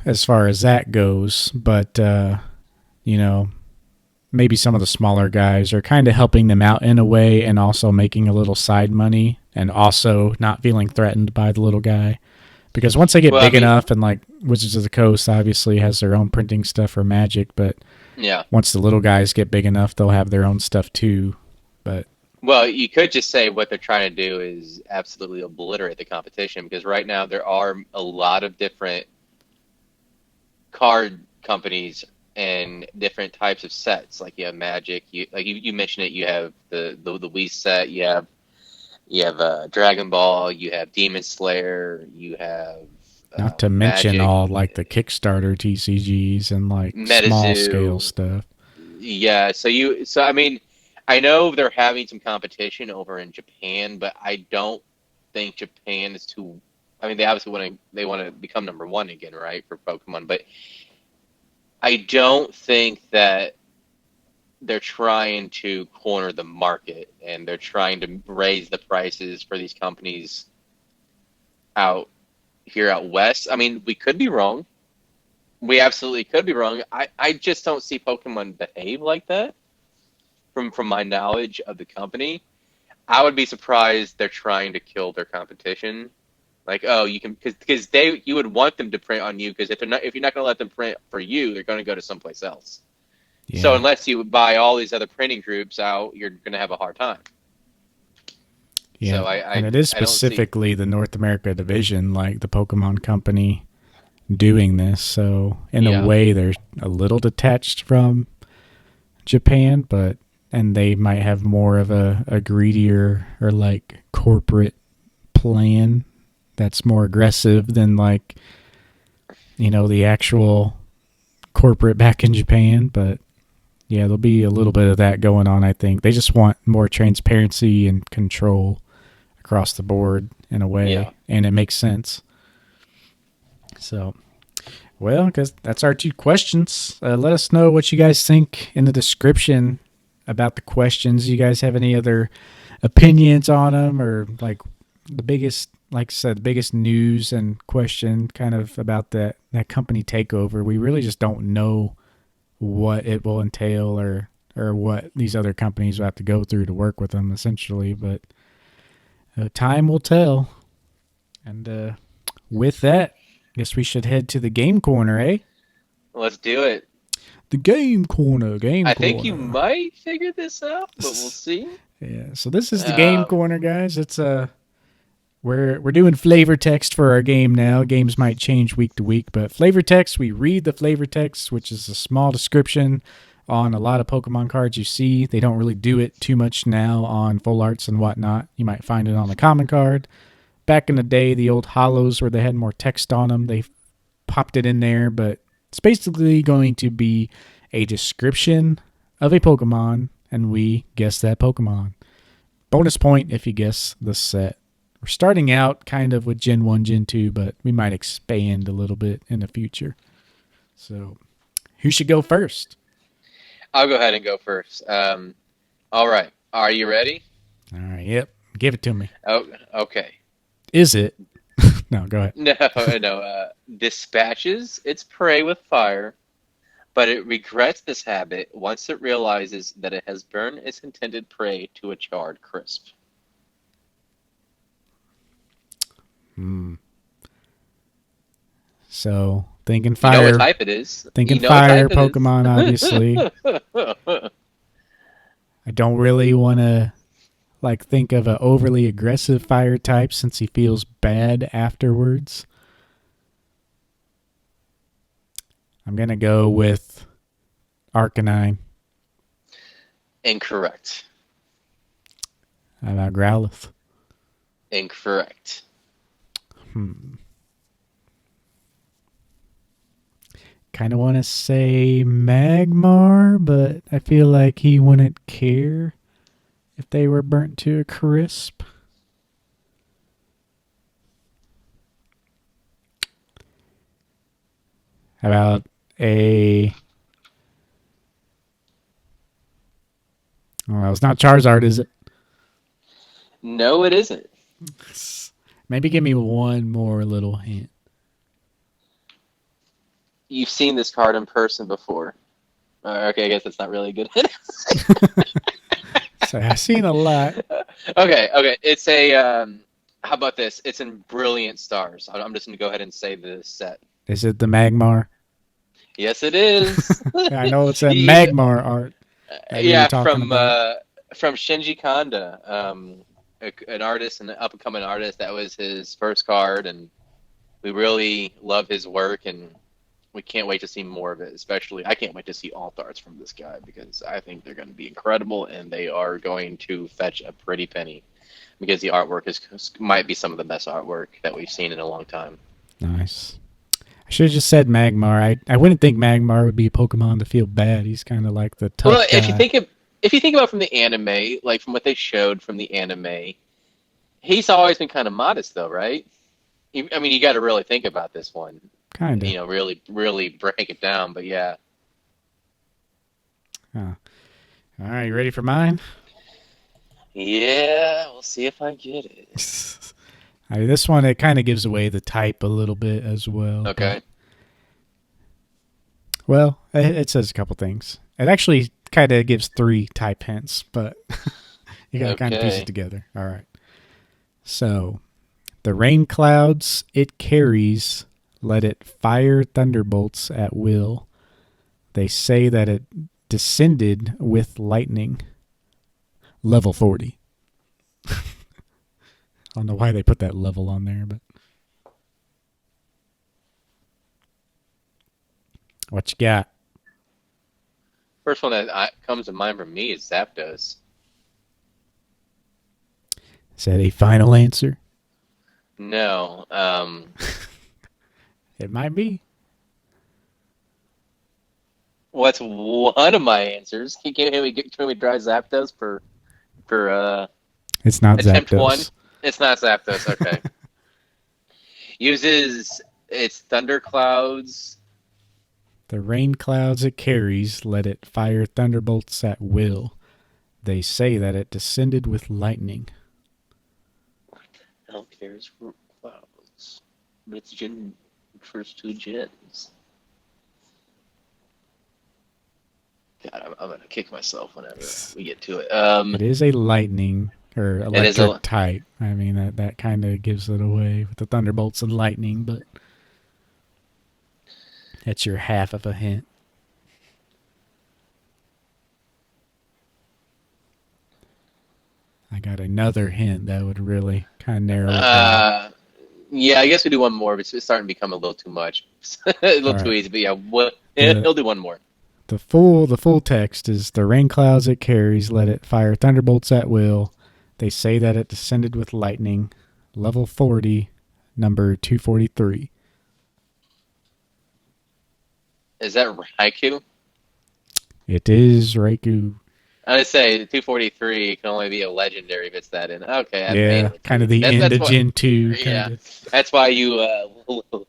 as far as that goes. But, you know, maybe some of the smaller guys are kind of helping them out in a way and also making a little side money and also not feeling threatened by the little guy. Because once they get Well, I big mean, enough, and like Wizards of the Coast obviously has their own printing stuff for Magic, but yeah. once the little guys get big enough, they'll have their own stuff too. But Well, you could just say what they're trying to do is absolutely obliterate the competition because right now there are a lot of different card companies and different types of sets. Like you have Magic, you mentioned it. You have the Wii set. You have Dragon Ball. You have Demon Slayer. You have not to mention Magic, all like the Kickstarter TCGs and like small scale MetaZoo. stuff. Yeah. So I mean, I know they're having some competition over in Japan, but I don't think Japan is too. I mean, they obviously want to become number one again, right, for Pokemon, but I don't think that they're trying to corner the market and they're trying to raise the prices for these companies out here out west. I mean, we could be wrong. We absolutely could be wrong. I just don't see Pokemon behave like that from my knowledge of the company. I would be surprised they're trying to kill their competition. Like, oh, you can because they you would want them to print on you because if you're not going to let them print for you, they're going to go to someplace else. So Yeah. unless you buy all these other printing groups out, you're going to have a hard time. Yeah. So And it is I don't see. specifically the North America division, like the Pokemon Company, doing this. So, in a Yeah, way, they're a little detached from Japan, but, and they might have more of a greedier or like corporate plan that's more aggressive than like, the actual corporate back in Japan. But yeah, there'll be a little bit of that going on, I think. They just want more transparency and control across the board in a yeah. way, and it makes sense. So, well, because that's our two questions. Let us know what you guys think in the description about the questions. You guys have any other opinions on them, or like the biggest, like I said, the biggest news and question kind of about that company takeover? We really just don't know what it will entail or what these other companies will have to go through to work with them, essentially. But time will tell. And with that, I guess we should head to the game corner, eh? Let's do it. The game corner, game I think you corner. might figure this out, but we'll see. Yeah, so this is the game Um, corner, guys. It's we're doing flavor text for our game now. Games might change week to week, but flavor text, we read the flavor text, which is a small description on a lot of Pokemon cards you see. They don't really do it too much now on full arts and whatnot. You might find it on the common card. Back in the day, the old hollows where they had more text on them, they popped it in there, but it's basically going to be a description of a Pokemon, and we guess that Pokemon. Bonus point if you guess the set. We're starting out kind of with Gen 1, Gen 2, but we might expand a little bit in the future. So, who should go first? I'll go ahead and go first. All right. Are you ready? All right, yep. Give it to me. Oh, okay. Is it? No, go ahead. No, no. Dispatches its prey with fire, but it regrets this habit once it realizes that it has burned its intended prey to a charred crisp. Hmm. So, Thinking You know what fire. type it is. Thinking You know what fire type it is. Pokemon, obviously. I don't really want to like think of an overly aggressive fire type since he feels bad afterwards. I'm going to go with Arcanine. Incorrect. How about Growlithe? Incorrect. Kind of want to say Magmar, but I feel like he wouldn't care if they were burnt to a crisp. How about a... Well, it's not Charizard, is it? No, it isn't. Maybe give me one more little hint. You've seen this card in person before. Okay, I guess that's not really a good hint. So I've seen a lot. Okay. It's a. How about this? It's in Brilliant Stars. I'm just going to go ahead and say the set. Is it the Magmar? Yes, it is. I know it's a He's, Magmar art that we were yeah, talking about. From Shinji Kanda, an artist, an up and coming artist. That was his first card, and we really love his work, and we can't wait to see more of it. Especially, I can't wait to see alt arts from this guy because I think they're going to be incredible, and they are going to fetch a pretty penny because the artwork might be some of the best artwork that we've seen in a long time. Nice. I should have just said Magmar. I wouldn't think Magmar would be a Pokemon to feel bad. He's kind of like the tough guy. If you think about from the anime, like from what they showed from the anime, he's always been kind of modest, though, right? I mean, you got to really think about this one. Kind of. You know, really, really break it down. But yeah. All right, you ready for mine? Yeah, we'll see if I get it. This one, it kind of gives away the type a little bit as well. Okay. Well, it says a couple things. It actually kind of gives 3 type hints, but you got to kind of piece it together. All right. So, the rain clouds it carries, let it fire thunderbolts at will. They say that it descended with lightning. Level 40. I don't know why they put that level on there, but what you got? First one that comes to mind for me is Zapdos. Is that a final answer? No. It might be. What's one of my answers? Can we try Zapdos for It's not attempt Zapdos. one? It's not Zapdos. Okay. Uses its thunderclouds. The rain clouds it carries, let it fire thunderbolts at will. They say that it descended with lightning. Hell cares for clouds. But it's first 2 gens. God, I'm gonna kick myself whenever we get to it. It is a lightning or electric type. I mean, that kind of gives it away with the thunderbolts and lightning, but that's your half of a hint. I got another hint that would really kind of narrow it down. Yeah, I guess we do one more, but it's starting to become a little too much. A little too easy, but yeah, he'll do one more. The full text is the rain clouds it carries, let it fire thunderbolts at will. They say that it descended with lightning. Level 40, number 243. Is that Raikou? It is Raikou. I would say 243 can only be a legendary if it's that in. Okay. Yeah, kind of the end of Gen 2. Yeah, that's why you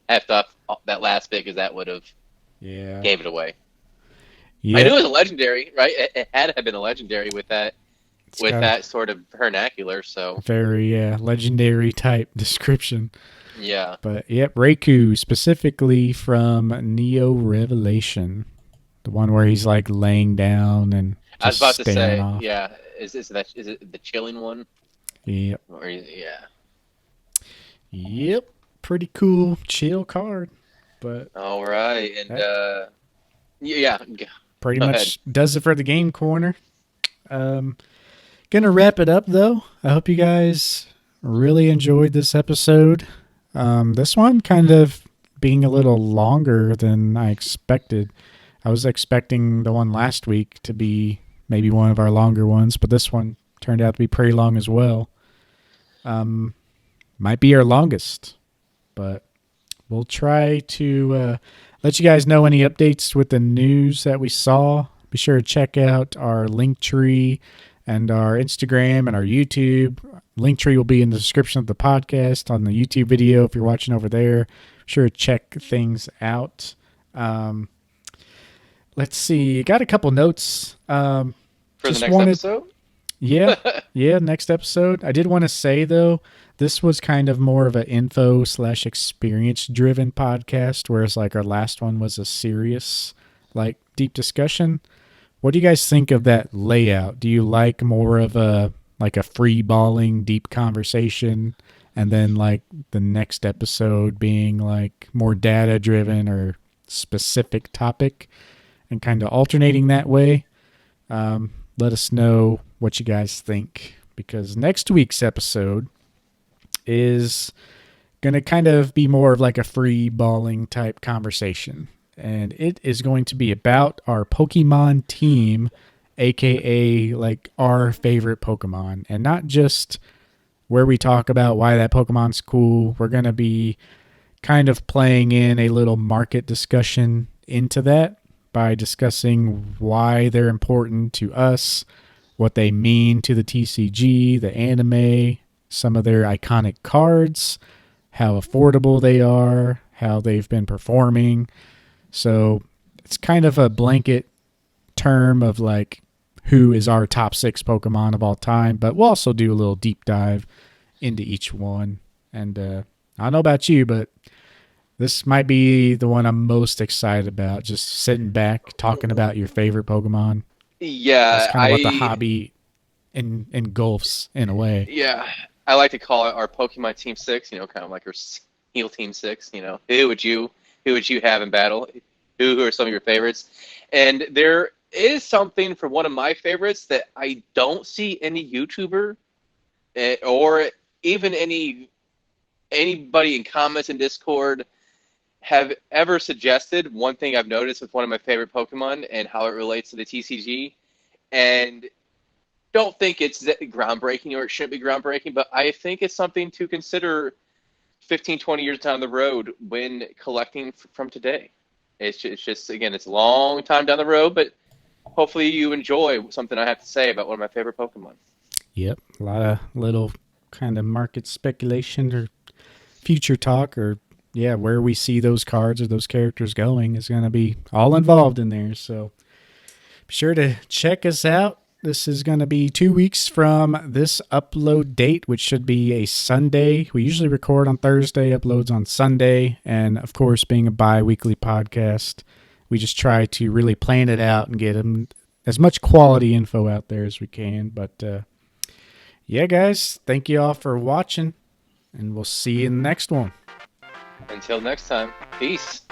left off that last bit, because that would have gave it away. Yeah. I knew it was a legendary, right? It had to have been a legendary with that that sort of vernacular. So very legendary type description. Yeah. But yep, Raikou, specifically from Neo Revelation, the one where he's like laying down and just I was about to say, off. yeah. Is it the chilling one? Yep. Yeah. Yep. Pretty cool chill card. But All right, and that yeah, pretty go ahead. much does it for the game corner. Um, Gonna wrap it up though. I hope you guys really enjoyed this episode. This one kind of being a little longer than I expected. I was expecting the one last week to be maybe one of our longer ones, but this one turned out to be pretty long as well. Um, might be our longest, but we'll try to let you guys know any updates with the news that we saw. Be sure to check out our link tree and our Instagram and our YouTube. Link tree will be in the description of the podcast on the YouTube video if you're watching over there. Be sure to check things out. Um, let's see. Got a couple notes. For the Just next wanted episode. yeah, yeah. Next episode. I did want to say though, this was kind of more of an info slash experience driven podcast, whereas like our last one was a serious, like deep discussion. What do you guys think of that layout? Do you like more of a like a free balling deep conversation, and then like the next episode being like more data driven or specific topic, and kind of alternating that way? Let us know what you guys think because next week's episode is going to kind of be more of like a free balling type conversation. And it is going to be about our Pokemon team, aka like our favorite Pokemon, and not just where we talk about why that Pokemon's cool. We're going to be kind of playing in a little market discussion into that by discussing why they're important to us, what they mean to the TCG, the anime, some of their iconic cards, how affordable they are, how they've been performing. So it's kind of a blanket term of like who is our top 6 Pokemon of all time, but we'll also do a little deep dive into each one. And I don't know about you, but this might be the one I'm most excited about. Just sitting back, talking about your favorite Pokemon. That's Yeah, kind of what the hobby engulfs in a way. yeah, I like to call it our Pokemon Team Six. You know, kind of like our Heal Team Six. You know, who would you have in battle? Who are some of your favorites? And there is something for one of my favorites that I don't see any YouTuber or even anybody in comments in Discord have ever suggested. One thing I've noticed with one of my favorite Pokemon and how it relates to the TCG, and don't think it's groundbreaking or it shouldn't be groundbreaking, but I think it's something to consider 15, 20 years down the road when collecting from today. It's just, again, it's a long time down the road, but hopefully you enjoy something I have to say about one of my favorite Pokemon. Yep. A lot of little kind of market speculation or future talk or, yeah, where we see those cards or those characters going is going to be all involved in there. So be sure to check us out. This is going to be 2 weeks from this upload date, which should be a Sunday. We usually record on Thursday, uploads on Sunday. And of course, being a bi-weekly podcast, we just try to really plan it out and get them as much quality info out there as we can. But yeah, guys, thank you all for watching, and we'll see you in the next one. Until next time, peace.